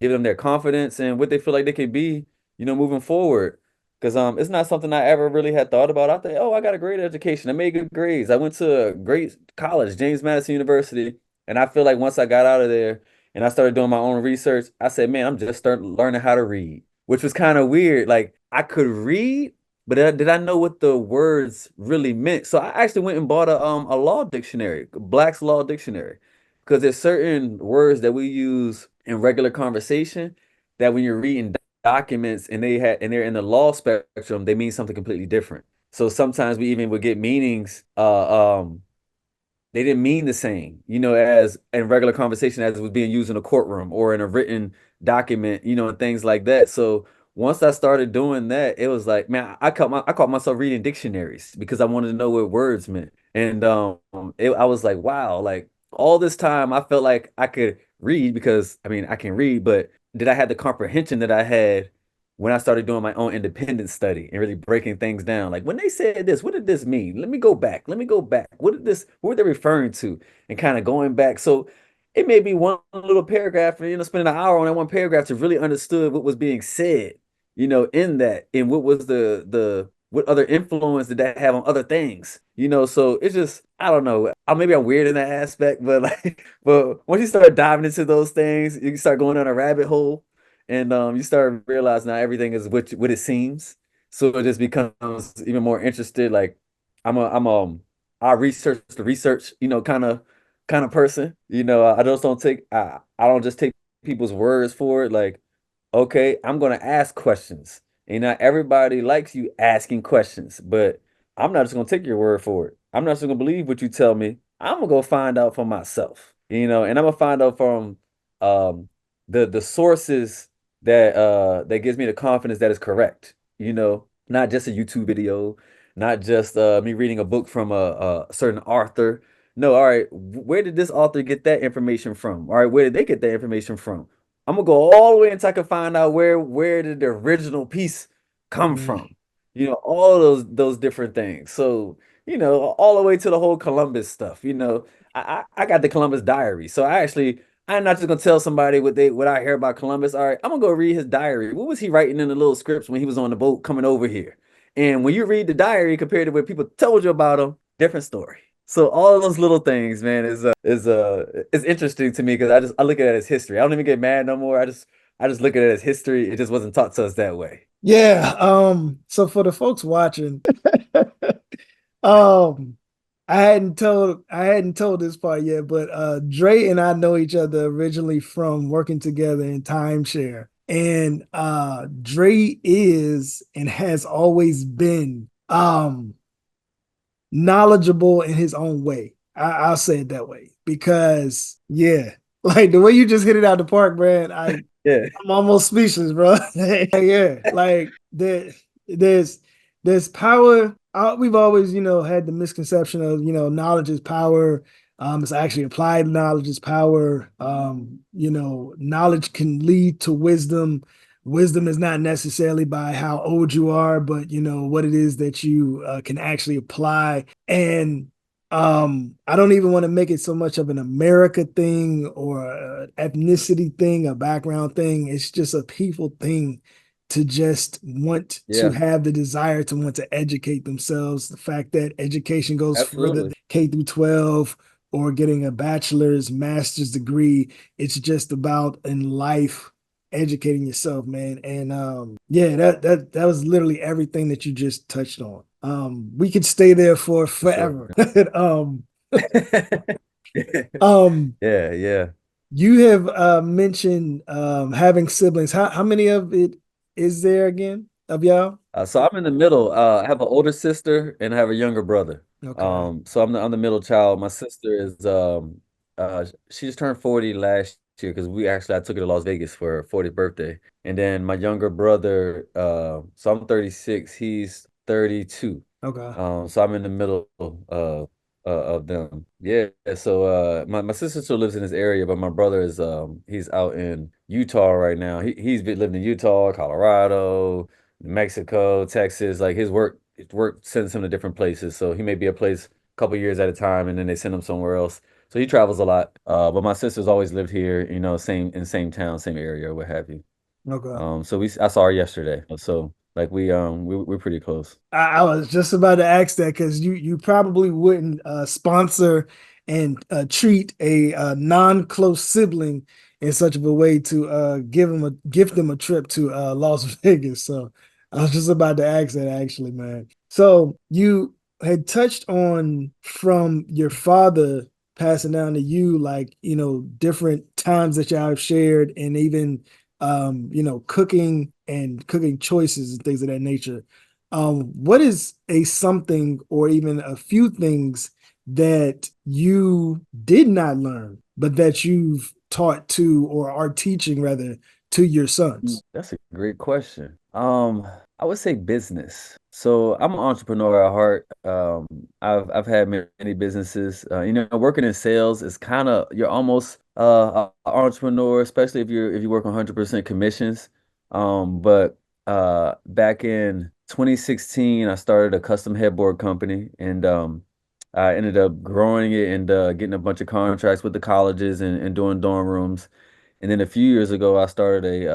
give them their confidence and what they feel like they can be, moving forward. Because it's not something I ever really had thought about. I think, oh, I got a great education. I made good grades. I went to a great college, James Madison University. And I feel like once I got out of there and I started doing my own research, I said, man, I'm just starting learning how to read, which was kind of weird. Like I could read, but did I know what the words really meant? So I actually went and bought a law dictionary, Black's Law Dictionary, because there's certain words that we use in regular conversation that when you're reading documents and they're in the law spectrum, they mean something completely different. So sometimes we even would get meanings they didn't mean the same, as in regular conversation as it was being used in a courtroom or in a written document, and things like that. So once I started doing that, it was like, man, I caught myself reading dictionaries because I wanted to know what words meant. And I was like, wow, like all this time I felt like I could read because I mean I can read, but did I have the comprehension that I had when I started doing my own independent study and really breaking things down. Like when they said this, what did this mean? Let me go back. Let me go back. What were they referring to? And kind of going back. So it may be one little paragraph and, spending an hour on that one paragraph to really understood what was being said, in that and what was what other influence did that have on other things? So it's just, I don't know. Maybe I'm weird in that aspect, but like, but once you start diving into those things, you start going down a rabbit hole and you start realizing not everything is what it seems. So it just becomes even more interested. Like I'm I research the research, kind of person. I just don't take I don't just take people's words for it. Like, okay, I'm gonna ask questions. And not everybody likes you asking questions, but I'm not just gonna take your word for it. I'm not just gonna believe what you tell me. I'm gonna go find out for myself, and I'm gonna find out from um the sources that gives me the confidence that is correct, not just a YouTube video, not just me reading a book from a certain author. No, all right, where did this author get that information from? All right, where did they get that information from? I'm gonna go all the way until I can find out where did the original piece come Mm. from. All of those different things. So, all the way to the whole Columbus stuff. I got the Columbus diary. So I'm not just gonna tell somebody what I hear about Columbus. All right, I'm gonna go read his diary. What was he writing in the little scripts when he was on the boat coming over here? And when you read the diary compared to what people told you about him, different story. So all of those little things, man, is interesting to me because I look at it as history. I don't even get mad no more. I just look at it as history. It just wasn't taught to us that way. Yeah. So for the folks watching, um, I hadn't told this part yet, but Dre and I know each other originally from working together in timeshare. And Dre is and has always been knowledgeable in his own way. I'll say it that way because yeah, like the way you just hit it out the park, man. Yeah, I'm almost speechless, bro. Yeah, like there's power. We've always, had the misconception of, knowledge is power. It's actually applied knowledge is power. Knowledge can lead to wisdom. Wisdom is not necessarily by how old you are, but what it is that you can actually apply. And I don't even want to make it so much of an America thing or an ethnicity thing, a background thing. It's just a people thing to just want to yeah, have the desire to want to educate themselves. The fact that education goes further than absolutely. K through 12 or getting a bachelor's, master's degree. It's just about in life educating yourself, man. And yeah, that was literally everything that you just touched on. We could stay there for For sure. forever. um, um, Yeah, yeah. you have mentioned having siblings. How many of it is there again of y'all? So I'm in the middle. I have an older sister and I have a younger brother. Okay. So I'm the middle child. My sister is she just turned 40 last year because I took her to Las Vegas for her 40th birthday. And then my younger brother, so I'm 36, he's 32. Okay. So I'm in the middle of them. Yeah. So my sister still lives in this area, but my brother is he's out in Utah right now. He's been living in Utah, Colorado, Mexico, Texas. Like his work sends him to different places. So he may be a place a couple years at a time, and then they send him somewhere else. So he travels a lot. But my sister's always lived here, same town, same area, what have you. Okay. So I saw her yesterday. So like we're pretty close. I was just about to ask that because you probably wouldn't sponsor and treat a non-close sibling in such of a way to gift them a trip to Las Vegas. So I was just about to ask that actually, man. So you had touched on from your father passing down to you, like different times that y'all have shared, and even cooking and cooking choices and things of that nature. What is a something or even a few things that you did not learn, but that you've taught to or are teaching rather to your sons? That's a great question. I would say business. So I'm an entrepreneur at heart. I've had many businesses. Working in sales is kind of you're almost an entrepreneur, especially if you work 100% commissions. But back in 2016, I started a custom headboard company, and I ended up growing it and getting a bunch of contracts with the colleges and doing dorm rooms. And then a few years ago, I started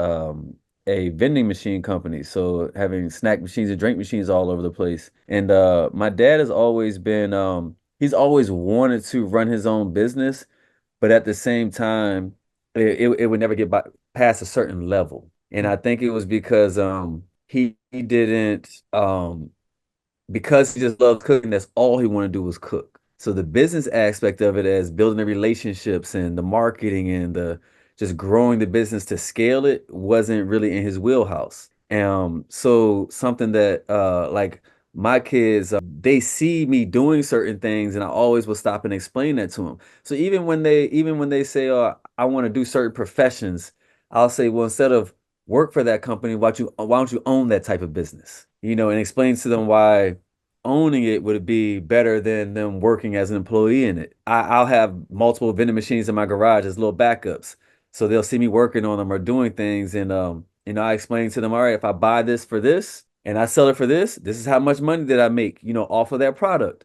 a vending machine company, so having snack machines and drink machines all over the place. And my dad has always been he's always wanted to run his own business, but at the same time, it would never get past a certain level. And I think it was because he didn't because he just loves cooking, that's all he wanted to do was cook. So the business aspect of it, as building the relationships and the marketing and the just growing the business to scale it, wasn't really in his wheelhouse. So something that like my kids, they see me doing certain things, and I always will stop and explain that to them. So even when they say, "Oh, I want to do certain professions," I'll say, "Well, instead of work for that company, why don't you own that type of business?" And explain to them why owning it would be better than them working as an employee in it. I'll have multiple vending machines in my garage as little backups. So they'll see me working on them or doing things. And I explain to them, all right, if I buy this for this and I sell it for this is how much money that I make, off of that product.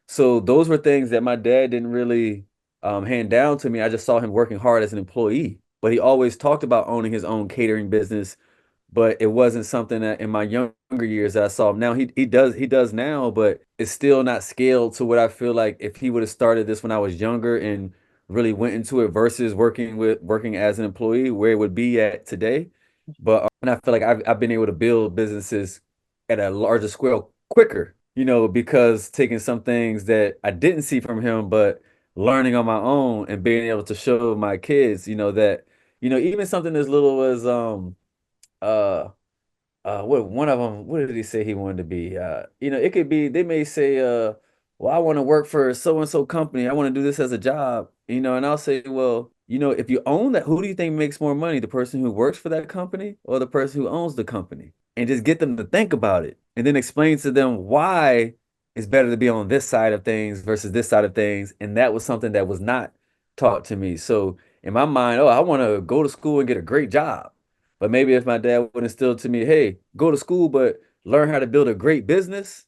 So those were things that my dad didn't really hand down to me. I just saw him working hard as an employee. But he always talked about owning his own catering business, but it wasn't something that in my younger years that I saw. Now he does now, but it's still not scaled to what I feel like if he would have started this when I was younger and really went into it versus working as an employee, where it would be at today. But and I feel like I've been able to build businesses at a larger scale quicker, because taking some things that I didn't see from him, but learning on my own and being able to show my kids, that even something as little as uh what one of them, what did he say he wanted to be? It could be, they may say, well, I want to work for so and so company, I want to do this as a job, and I'll say, well, if you own that, who do you think makes more money, the person who works for that company or the person who owns the company? And just get them to think about it and then explain to them why it's better to be on this side of things versus this side of things. And that was something that was not taught to me. So in my mind, oh, I want to go to school and get a great job. But maybe if my dad would instill to me, hey, go to school, but learn how to build a great business,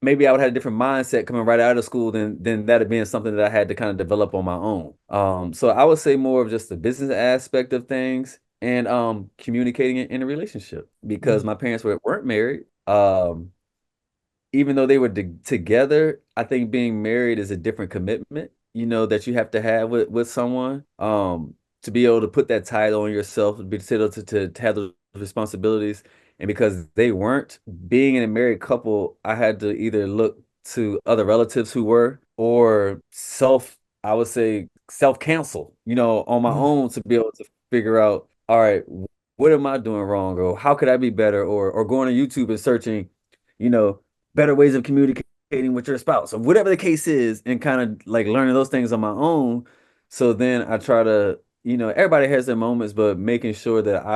maybe I would have a different mindset coming right out of school than that had been something that I had to kind of develop on my own. So I would say more of just the business aspect of things and communicating in a relationship, because Mm, my parents weren't married. Even though they were together, I think being married is a different commitment, that you have to have with someone. To be able to put that title on yourself, to be able to have those responsibilities. And because they weren't, being in a married couple, I had to either look to other relatives who were, or I would say self counsel, on my mm, own, to be able to figure out, all right, what am I doing wrong? Or how could I be better? Or going to YouTube and searching, you know, better ways of communicating with your spouse or whatever the case is, and kind of like learning those things on my own. So then I try to, everybody has their moments, but making sure that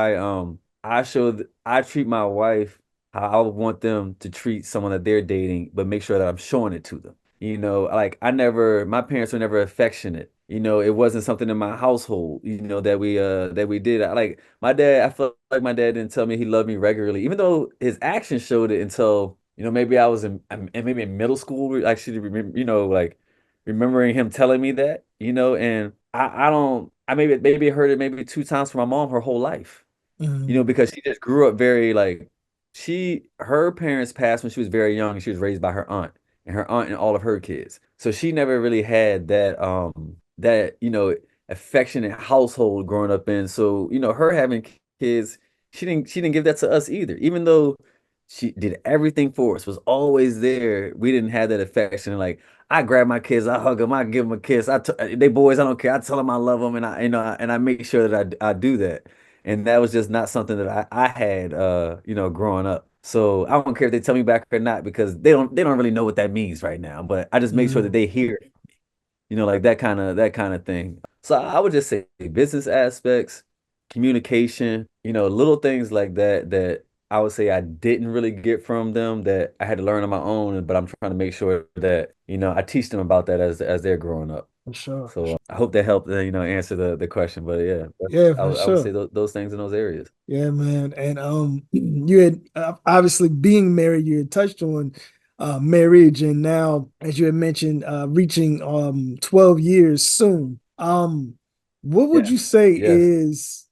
I treat my wife how I would want them to treat someone that they're dating, but make sure that I'm showing it to them. Like my parents were never affectionate. It wasn't something in my household, that we did. Like my dad, I felt like my dad didn't tell me he loved me regularly, even though his actions showed it until, maybe I was maybe in middle school, actually remember, like remembering him telling me that, and I don't, I maybe heard it maybe two times from my mom her whole life, mm, because she just grew up very like her parents passed when she was very young, and she was raised by her aunt and all of her kids. So she never really had that affectionate household growing up in. So, her having kids, she didn't give that to us either. Even though she did everything for us, was always there, we didn't have that affection. Like I grab my kids, I hug them, I give them a kiss. They boys, I don't care. I tell them I love them, and I make sure that I do that. And that was just not something that I had growing up. So I don't care if they tell me back or not, because they don't really know what that means right now. But I just make sure that mm, they hear it, like that kind of thing. So I would just say business aspects, communication, little things like that I would say I didn't really get from them, that I had to learn on my own, but I'm trying to make sure that, I teach them about that as they're growing up. for sure, for So sure. I hope that helped, answer the question. But yeah, Yeah, I for would say sure. those things in those areas. Yeah, man. And you had obviously being married, you had touched on marriage, and now, as you had mentioned, reaching 12 years soon. What would Yeah. you say Yes. is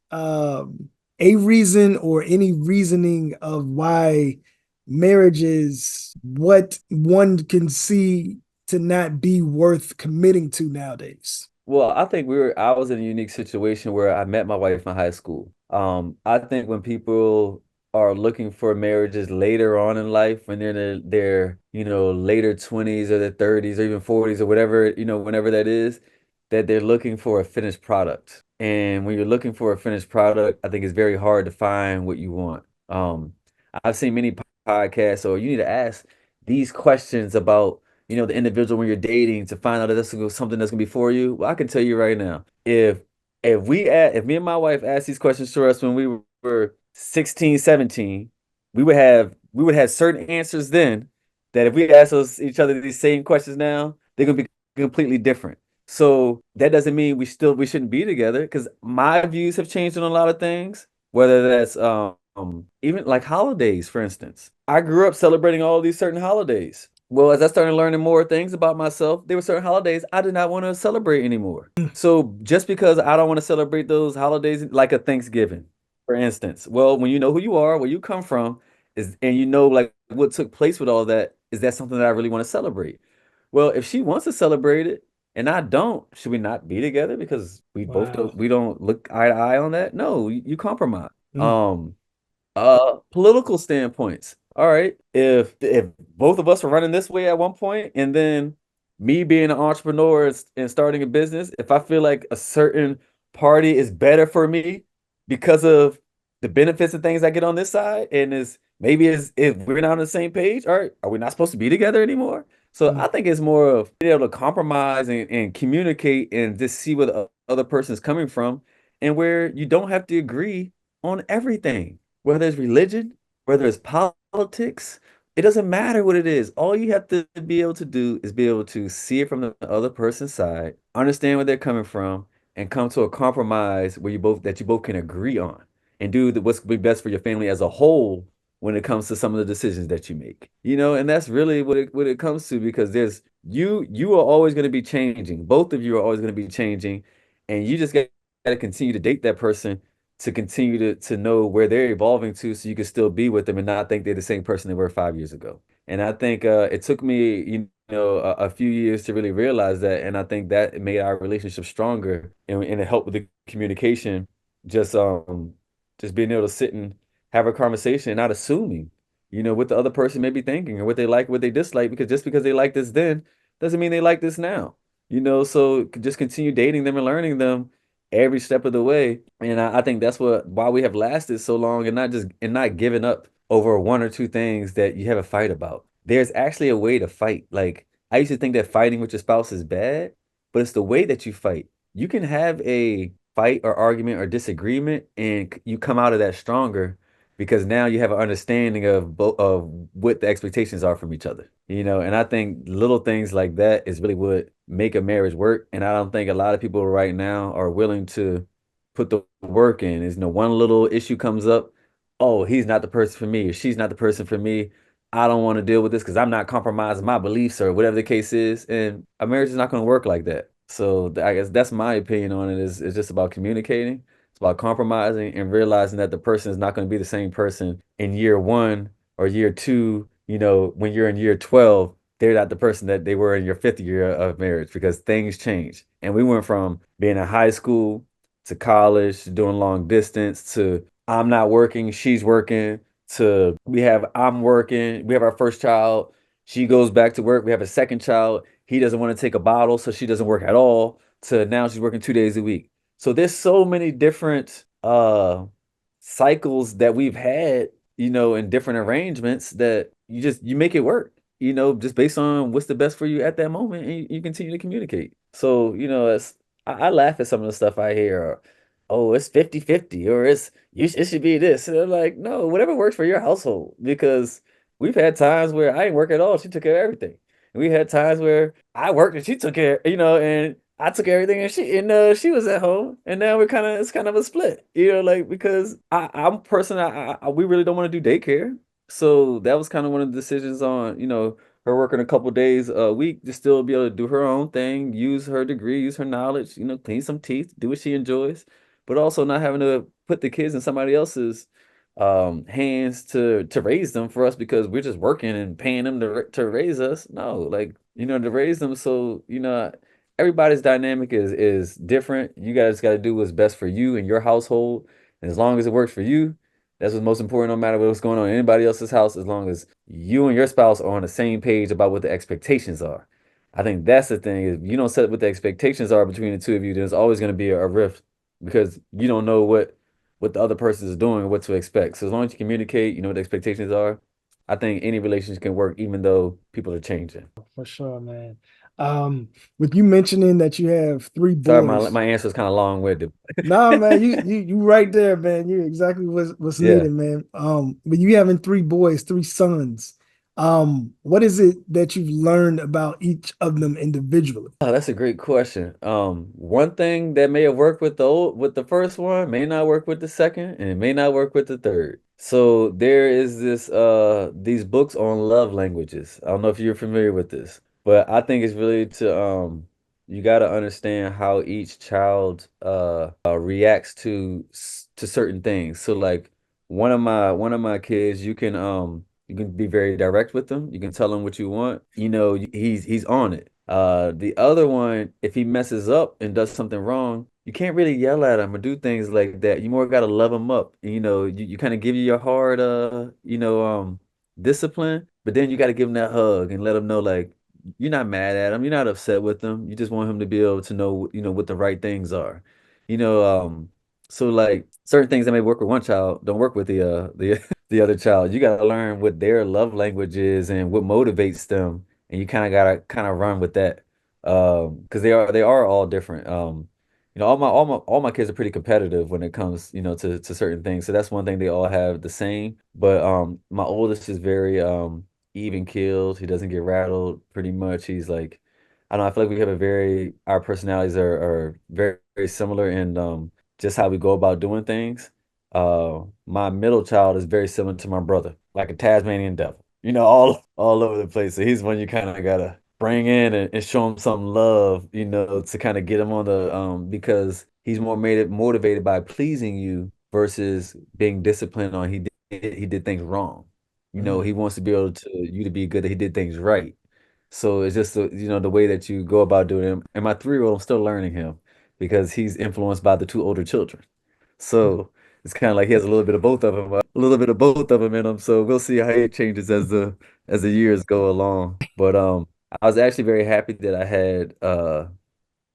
a reason or any reasoning of why marriage is what one can see to not be worth committing to nowadays? Well, I think I was in a unique situation where I met my wife in high school. I think when people are looking for marriages later on in life when they're in their, later 20s or their 30s or even 40s or whatever, whenever that is, that they're looking for a finished product. And when you're looking for a finished product, I think it's very hard to find what you want. I've seen many podcasts, or you need to ask these questions about, the individual when you're dating to find out if this is something that's gonna be for you. Well, I can tell you right now, if me and my wife asked these questions to us when we were 16, 17, we would have certain answers then that if we ask each other these same questions now, they're gonna be completely different. So that doesn't mean we shouldn't be together because my views have changed on a lot of things, whether that's even like holidays, for instance. I grew up celebrating all these certain holidays. Well, as I started learning more things about myself, there were certain holidays I did not want to celebrate anymore. So just because I don't want to celebrate those holidays, like a Thanksgiving, for instance, well, when you know who you are, where you come from, and you know like what took place with all that, is that something that I really want to celebrate? Well, if she wants to celebrate it and I don't, should we not be together because Wow. we don't look eye to eye on that? No, you compromise. Mm. Political standpoints. All right. If both of us are running this way at one point, and then me being an entrepreneur and starting a business, if I feel like a certain party is better for me because of the benefits and things I get on this side, and is maybe is if we're not on the same page, all right, are we not supposed to be together anymore? So Mm. I think it's more of being able to compromise and communicate and just see where the other person is coming from, and where you don't have to agree on everything, whether it's religion, whether it's politics, it doesn't matter what it is. All you have to be able to do is be able to see it from the other person's side, understand where they're coming from, and come to a compromise where you both can agree on and do what's be best for your family as a whole when it comes to some of the decisions that you make. And that's really what it comes to, because you are always going to be changing. Both of you are always going to be changing, and you just got to continue to date that person to continue to know where they're evolving to, so you can still be with them and not think they're the same person they were 5 years ago. And I think it took me, a few years to really realize that, and I think that made our relationship stronger, and it helped with the communication. Just just being able to sit and have a conversation and not assuming, what the other person may be thinking or what they like, what they dislike, because just because they like this then doesn't mean they like this now. So just continue dating them and learning them every step of the way. And I think that's why we have lasted so long, and not giving up over one or two things that you have a fight about. There's actually a way to fight. Like, I used to think that fighting with your spouse is bad, but it's the way that you fight. You can have a fight or argument or disagreement, and you come out of that stronger because now you have an understanding of what the expectations are from each other. And I think little things like that is really what make a marriage work. And I don't think a lot of people right now are willing to put the work in. Is one little issue comes up, oh, he's not the person for me, or she's not the person for me. I don't want to deal with this because I'm not compromising my beliefs or whatever the case is. And a marriage is not going to work like that. So I guess that's my opinion on it. Is it's just about communicating. It's about compromising and realizing that the person is not going to be the same person in year one or year two. When you're in year 12, they're not the person that they were in your fifth year of marriage, because things change. And we went from being in high school to college, to doing long distance, to I'm not working, she's working, to I'm working, we have our first child, she goes back to work, we have a second child, he doesn't want to take a bottle, so she doesn't work at all, to now she's working 2 days a week. So there's so many different cycles that we've had, in different arrangements, that you make it work, just based on what's the best for you at that moment, and you continue to communicate. So, I laugh at some of the stuff I hear, or, oh, it's 50-50, or it should be this. And I'm like, no, whatever works for your household, because we've had times where I didn't work at all. She took care of everything. And we had times where I worked and she took care, and I took everything, and she was at home, and now it's kind of a split, like, because I'm a person, we really don't want to do daycare. So that was kind of one of the decisions on, her working a couple days a week to still be able to do her own thing, use her degree, use her knowledge, clean some teeth, do what she enjoys, but also not having to put the kids in somebody else's hands to raise them for us, because we're just working and paying them to raise us. No, like, to raise them. So, everybody's dynamic is different. You guys got to do what's best for you and your household. And as long as it works for you, That's what's most important, no matter what's going on in anybody else's house, as long as you and your spouse are on the same page about what the expectations are. I think that's the thing. If you don't set what the expectations are between the two of you, there's always going to be a rift because you don't know what the other person is doing or what to expect. So as long as you communicate, you know what the expectations are, I think any relationship can work, even though people are changing. For sure, man. Um, with you mentioning that you have three Sorry, my boys. my answer is kind of long-winded. Nah, man, you right there, man. You exactly what's Yeah. needed, man. But you having three boys, three sons. What is it that you've learned about each of them individually? Oh, that's a great question. One thing that may have worked with the first one may not work with the second, and it may not work with the third. So there is these books on love languages. I don't know if you're familiar with this, but I think it's really to you got to understand how each child reacts to certain things. So like one of my kids, you can be very direct with them. You can tell him what you want. You know, he's on it. The other one, if he messes up and does something wrong, you can't really yell at him or do things like that. You more gotta love him up. You know, you kind of give you your hard discipline, but then you gotta give him that hug and let him know like you're not mad at him, you're not upset with him. You just want him to be able to know, you know, what the right things are. You know, so like certain things that may work with one child don't work with the the other child. You gotta learn what their love language is and what motivates them, and you kind of gotta kind of run with that. Because they are all different. You know, all my kids are pretty competitive when it comes, you know, to certain things. So that's one thing they all have the same. But my oldest is very even keeled. He doesn't get rattled pretty much. He's like, I don't know, I feel like we have a very our personalities are very, very similar in just how we go about doing things. My middle child is very similar to my brother, like a Tasmanian devil. You know, all over the place. So he's one you kind of gotta bring in and show him some love, you know, to kind of get him on the because he's more made motivated by pleasing you versus being disciplined on he did things wrong. You know, he Mm, wants to be able to you to be good that he did things right. So it's just you know the way that you go about doing it. And my 3-year-old, I'm still learning him because he's influenced by the two older children. mm, So it's kind of like he has a little bit of both of them, a little bit of both of them in him. So we'll see how it changes as the years go along. But I was actually very happy that I had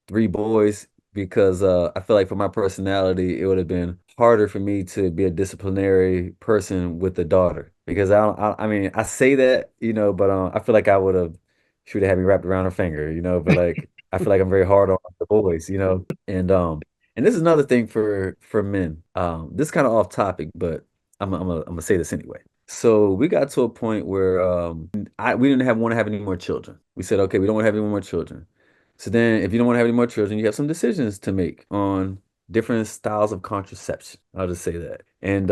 3 boys because I feel like for my personality, it would have been harder for me to be a disciplinary person with a daughter because I mean, I say that, you know, but I feel like I would have, she would have had me wrapped around her finger, you know, but like, I feel like I'm very hard on the boys, you know, and this is another thing for men. This is kind of off topic, but I'm gonna say this anyway. So we got to a point where we didn't want to have any more children. We said, okay, we don't want to have any more children. So then, if you don't want to have any more children, you have some decisions to make on different styles of contraception. I'll just say that. And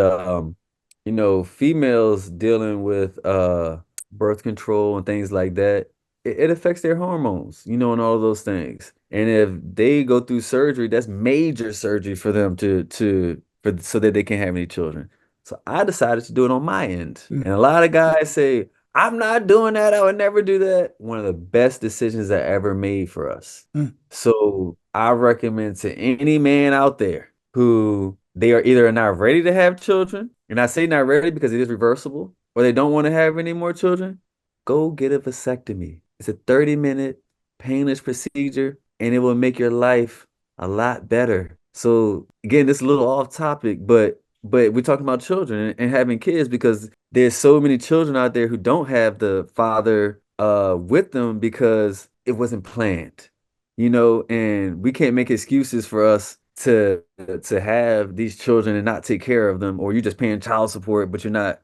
you know, females dealing with birth control and things like that, it affects their hormones, you know, and all of those things. And if they go through surgery, that's major surgery for them for so that they can't have any children. So I decided to do it on my end. mm, And a lot of guys say, I'm not doing that. I would never do that. One of the best decisions I ever made for us. mm, So I recommend to any man out there who they are either not ready to have children, and I say not ready because it is reversible, or they don't want to have any more children, go get a vasectomy. It's a 30-minute painless procedure, and it will make your life a lot better. So again, this is a little off topic, but we're talking about children and having kids because there's so many children out there who don't have the father with them because it wasn't planned, you know, and we can't make excuses for us to have these children and not take care of them, or you're just paying child support, but you're not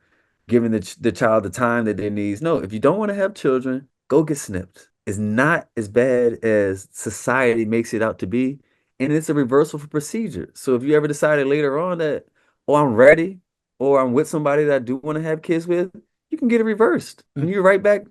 giving the child the time that they need. No, if you don't want to have children, go get snipped. It's not as bad as society makes it out to be, and it's a reversal for procedure. So if you ever decided later on that, oh, I'm ready, or I'm with somebody that I do want to have kids with, you can get it reversed and mm, you're right back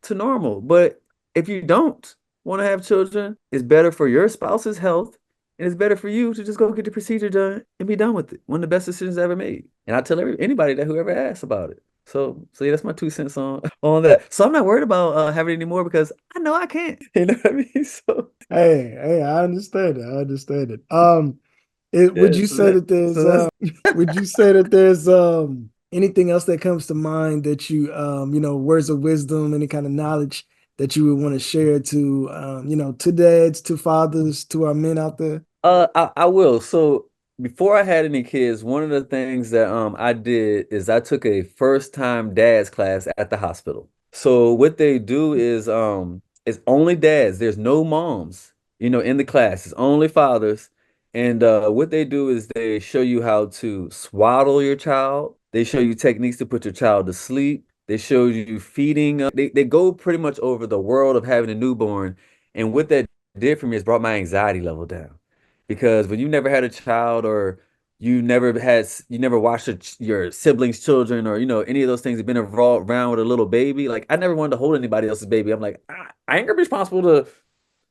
to normal. But if you don't want to have children, it's better for your spouse's health and it's better for you to just go get the procedure done and be done with it. One of the best decisions I ever made. And I tell anybody that whoever asks about it. So yeah, that's my 2 cents on on that. So I'm not worried about having any more because I know I can't. You know what I mean? So Hey, I understand it. I understand it. Would Yeah, you so say that that there's so that's would you say that there's anything else that comes to mind that you words of wisdom, any kind of knowledge that you would want to share to to dads, to fathers, to our men out there? I will. So before I had any kids, one of the things that I did is I took a first time dads class at the hospital. So what they do is it's only dads. There's no moms, in the class. It's only fathers. And what they do is they show you how to swaddle your child. They show you techniques to put your child to sleep. They show you feeding. They go pretty much over the world of having a newborn. And what that did for me is brought my anxiety level down because when you never had a child or you never watched your siblings children or any of those things have been involved around with a little baby, like I never wanted to hold anybody else's baby. I'm like, I ain't gonna be responsible to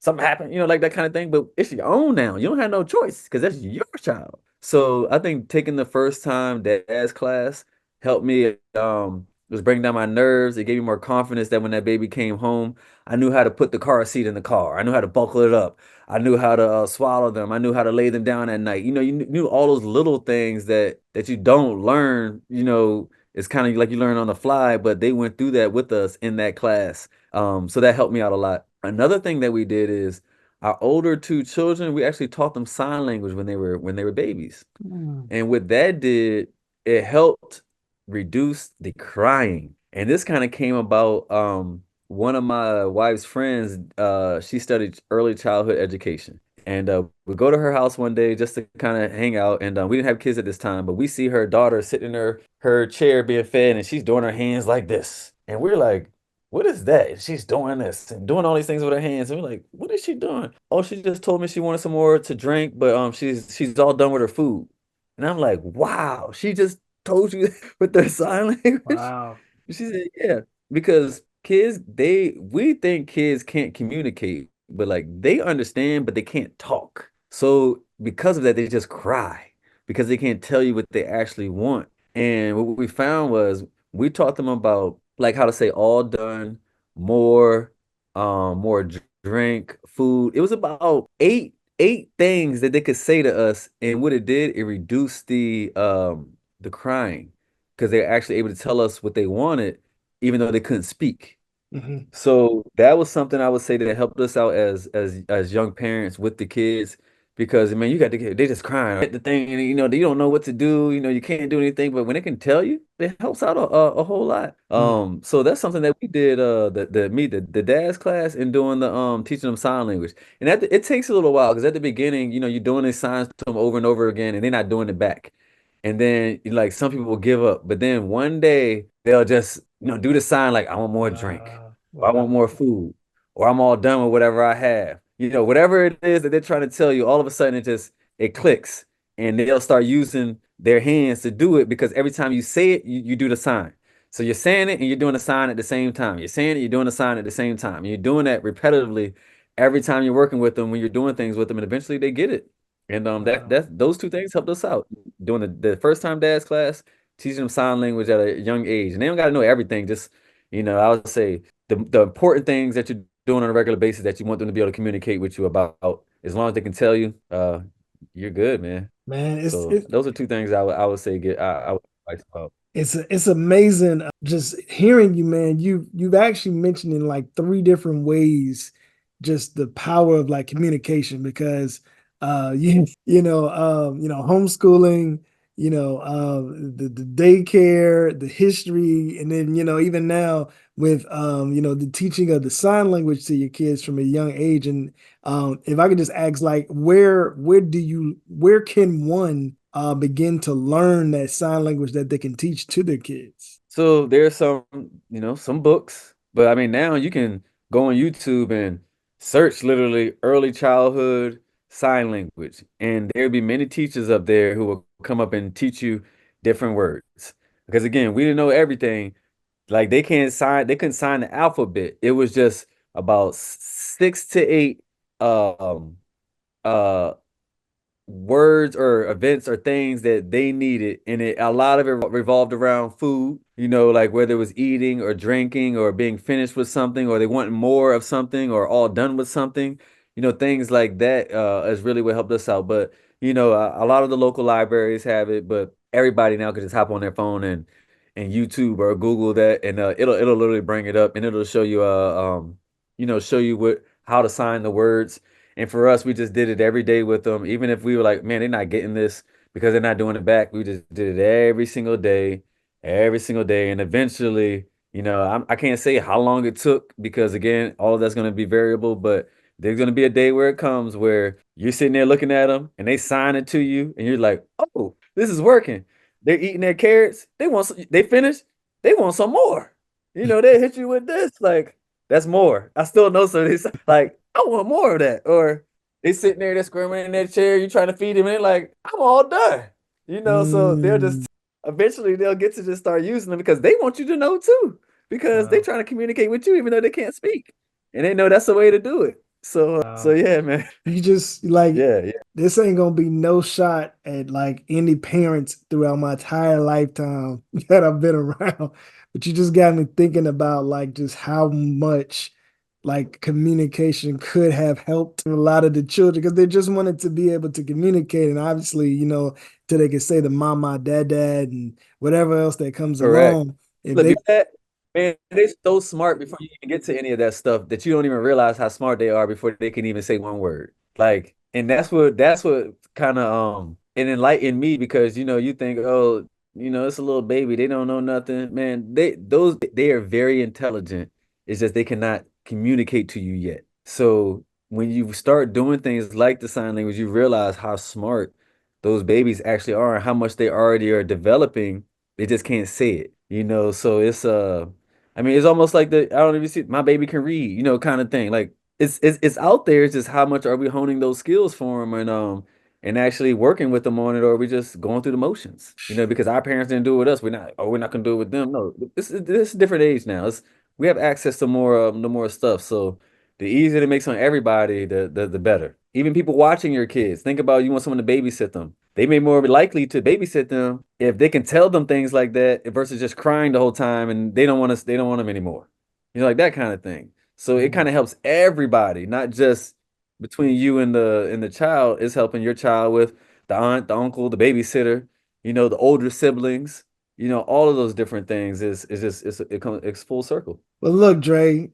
something happen, like that kind of thing, but it's your own now. You don't have no choice because that's your child. So I think taking the first time dad's class helped me was bringing down my nerves. It gave me more confidence that when that baby came home, I knew how to put the car seat in the car. I knew how to buckle it up. I knew how to swallow them. I knew how to lay them down at night. You knew all those little things that you don't learn. It's kind of like you learn on the fly, but they went through that with us in that class. So that helped me out a lot. Another thing that we did is our older two children, we actually taught them sign language when they were babies. Mm. And what that did, it helped reduce the crying. And this kind of came about one of my wife's friends, she studied early childhood education. And we go to her house one day just to kind of hang out. And we didn't have kids at this time, but we see her daughter sitting in her chair being fed, and she's doing her hands like this. And we're like, what is that? And she's doing this and doing all these things with her hands. And we're like, what is she doing? Oh, she just told me she wanted some more to drink, but she's all done with her food. And I'm like, wow, she just told you with their sign language. Wow. She said, yeah, because kids, we think kids can't communicate, but like they understand, but they can't talk. So because of that, they just cry because they can't tell you what they actually want. And what we found was we taught them about like how to say all done, more, more drink, food. It was about eight things that they could say to us, and what it did, it reduced the crying because they're actually able to tell us what they wanted, even though they couldn't speak. Hmm. So that was something I would say that helped us out as young parents with the kids because man, you got the kid, they just crying at the thing, and you don't know what to do, you can't do anything, but when they can tell you, it helps out a whole lot. So that's something that we did the dad's class and doing the teaching them sign language. And it takes a little while because at the beginning, you're doing these signs to them over and over again, and they're not doing it back. And then like some people will give up, but then one day they'll just do the sign like I want more drink, or I want Wow. more food, or I'm all done with whatever I have. Whatever it is that they're trying to tell you, all of a sudden it clicks, and they'll start using their hands to do it because every time you say it, you do the sign. So you're saying it and you're doing the sign at the same time. You're saying it, you're doing the sign at the same time. And you're doing that repetitively every time you're working with them when you're doing things with them, and eventually they get it. And Wow. those two things helped us out doing the first time dad's class, teaching them sign language at a young age. And they don't got to know everything. Just, I would say the important things that you're doing on a regular basis that you want them to be able to communicate with you about, as long as they can tell you, you're good, man. Man, So those are two things I would say I would advise about. it's amazing just hearing you, man. You've actually mentioned in like three different ways just the power of like communication because homeschooling, the daycare, the history, and then even now with the teaching of the sign language to your kids from a young age. And if I could just ask like where can one begin to learn that sign language that they can teach to their kids? So there's some books, but I mean now you can go on YouTube and search literally early childhood sign language, and there'll be many teachers up there who will come up and teach you different words. Because again, we didn't know everything. Like they couldn't sign the alphabet. It was just about 6 to 8 um uh words or events or things that they needed, and a lot of it revolved around food, like whether it was eating or drinking or being finished with something or they want more of something or all done with something. things like that is really what helped us out. But a lot of the local libraries have it, but everybody now can just hop on their phone and YouTube or Google that, and it'll literally bring it up, and it'll show you show you what how to sign the words. And for us, we just did it every day with them, even if we were like, man, they're not getting this because they're not doing it back. We just did it every single day, and eventually, I can't say how long it took because again, all of that's going to be variable, but there's going to be a day where it comes where you're sitting there looking at them and they sign it to you, and you're like, oh, this is working. They're eating their carrots. They finished. They want some more. They hit you with this. Like, that's more. I still know some of these. Like, I want more of that. Or they sitting there, they're squirming in their chair. You trying to feed them, and they're like, I'm all done. So they'll Mm, just eventually they'll get to just start using them because they want you to know too. Because they wow. trying to communicate with you even though they can't speak. And they know that's the way to do it. So Wow. yeah, man. You just like Yeah, yeah. this ain't gonna be no shot at like any parents throughout my entire lifetime that I've been around. But you just got me thinking about like just how much like communication could have helped a lot of the children because they just wanted to be able to communicate. And obviously, till they can say the mama, dad, and whatever else that comes Correct. along. If Look, they man, they're so smart before you even get to any of that stuff that you don't even realize how smart they are before they can even say one word. Like, and that's what kind of it enlightened me because you think, oh, it's a little baby, they don't know nothing. Man, they are very intelligent. It's just they cannot communicate to you yet. So when you start doing things like the sign language, you realize how smart those babies actually are and how much they already are developing. They just can't say it, so I mean, it's almost like I don't even see my baby can read, kind of thing. Like it's out there. It's just how much are we honing those skills for them and actually working with them on it, or are we just going through the motions? Because our parents didn't do it with us. We're not gonna do it with them. No, this is a different age now. We have access to more stuff. So the easier it makes on everybody, the better. Even people watching your kids, think about you want someone to babysit them. They may more likely to babysit them if they can tell them things like that versus just crying the whole time and they don't want them anymore. Like that kind of thing. So it kind of helps everybody, not just between you and the child. It's helping your child with the aunt, the uncle, the babysitter, the older siblings, all of those different things is just it's full circle. Well, look, Dre,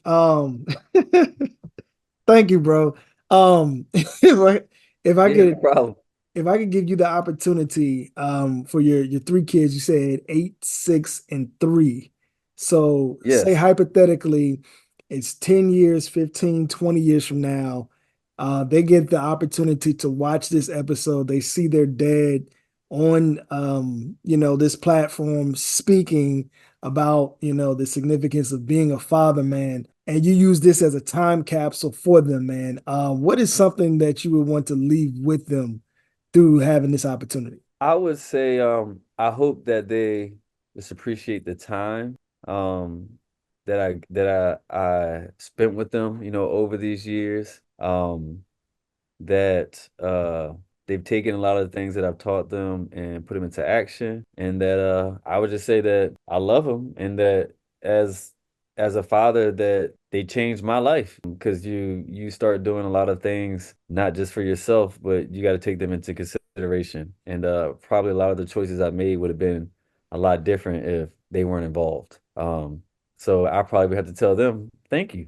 thank you, bro. If I Yeah, no could problem. if I could give you the opportunity for your three kids, you said 8, 6, and 3. So say Yes. hypothetically, it's 10 years, 15, 20 years from now, they get the opportunity to watch this episode. They see their dad on this platform speaking about, the significance of being a father, man. And you use this as a time capsule for them, man. What is something that you would want to leave with them through having this opportunity? I would say I hope that they just appreciate the time that I spent with them, over these years. That they've taken a lot of the things that I've taught them and put them into action, and that I would just say that I love them, and that as as a father that they changed my life because you start doing a lot of things not just for yourself, but you got to take them into consideration, and probably a lot of the choices I made would have been a lot different if they weren't involved. So I probably would have to tell them, thank you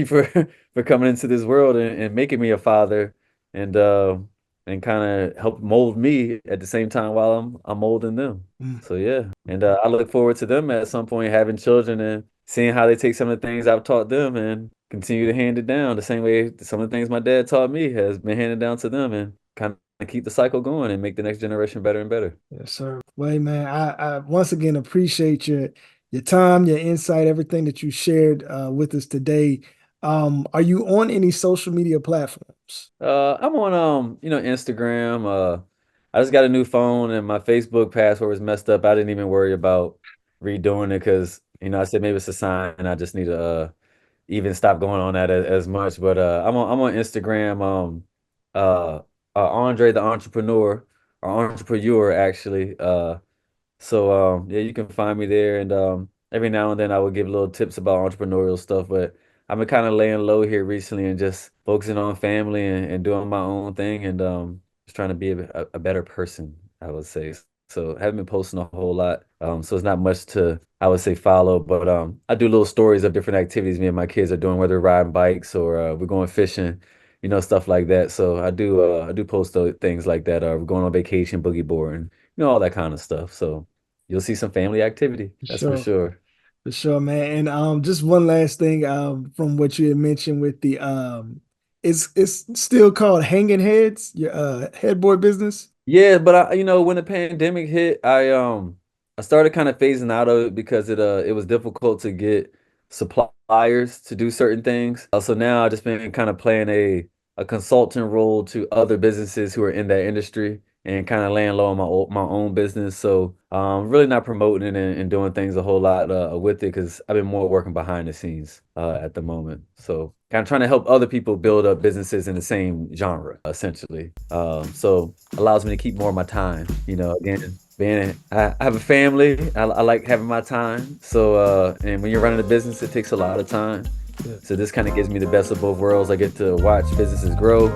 for for coming into this world and making me a father and kind of help mold me at the same time while I'm molding them. Mm. So yeah, and I look forward to them at some point having children and seeing how they take some of the things I've taught them and continue to hand it down the same way some of the things my dad taught me has been handed down to them and kind of keep the cycle going and make the next generation better and better. Yes, sir. Well, man, I once again appreciate your time, your insight, everything that you shared with us today. Are you on any social media platforms? I'm on Instagram. I just got a new phone and my Facebook password was messed up. I didn't even worry about redoing it because I said maybe it's a sign and I just need to even stop going on that as much. But I'm on Instagram. Uh, Andre the entrepreneur or entrepreneur actually. So yeah, you can find me there and every now and then I will give little tips about entrepreneurial stuff, but I've been kind of laying low here recently and just focusing on family and doing my own thing and just trying to be a better person, I would say. So I haven't been posting a whole lot. So it's not much to, I would say, follow, but I do little stories of different activities me and my kids are doing, whether riding bikes or we're going fishing, stuff like that. So I do post things like that. We're going on vacation, boogie boarding, all that kind of stuff. So you'll see some family activity, For that's for sure. sure. For sure, man. And just one last thing from what you had mentioned with the it's still called Hanging Heads, your headboard business. Yeah, but when the pandemic hit, I started kind of phasing out of it because it was difficult to get suppliers to do certain things. So now I just been kind of playing a consultant role to other businesses who are in that industry and kind of laying low on my own business. So really not promoting it and doing things a whole lot with it because I've been more working behind the scenes at the moment. So kind of trying to help other people build up businesses in the same genre, essentially. So allows me to keep more of my time. Again, I have a family. I like having my time. So and when you're running a business, it takes a lot of time. Yeah. So this kind of gives me the best of both worlds. I get to watch businesses grow,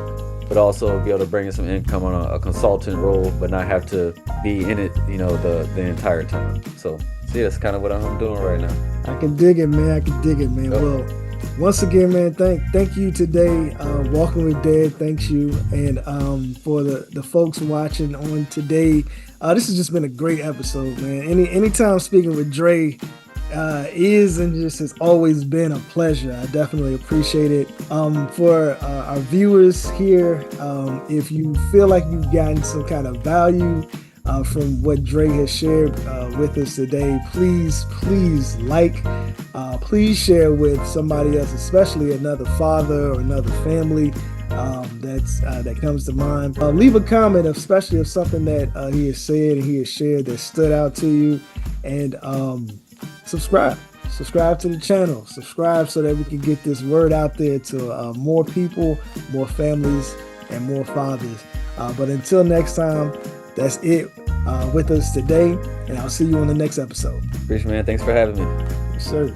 but also be able to bring in some income on a consultant role, but not have to be in it, the entire time. So see, that's kind of what I'm doing right now. I can dig it, man. I can dig it, man. Yep. Well, once again, man, thank you today. Walking with Dad, thanks you. And for the folks watching on today, this has just been a great episode, man. Anytime speaking with Dre is and just has always been a pleasure. I definitely appreciate it. For our viewers here, if you feel like you've gotten some kind of value from what Dre has shared with us today, please please share with somebody else, especially another father or another family that comes to mind. Leave a comment, especially if something that he has said and he has shared that stood out to you, and subscribe to the channel, subscribe so that we can get this word out there to more people, more families, and more fathers. But until next time, that's it with us today, and I'll see you on the next episode. Rich man, thanks for having me. Yes, sir.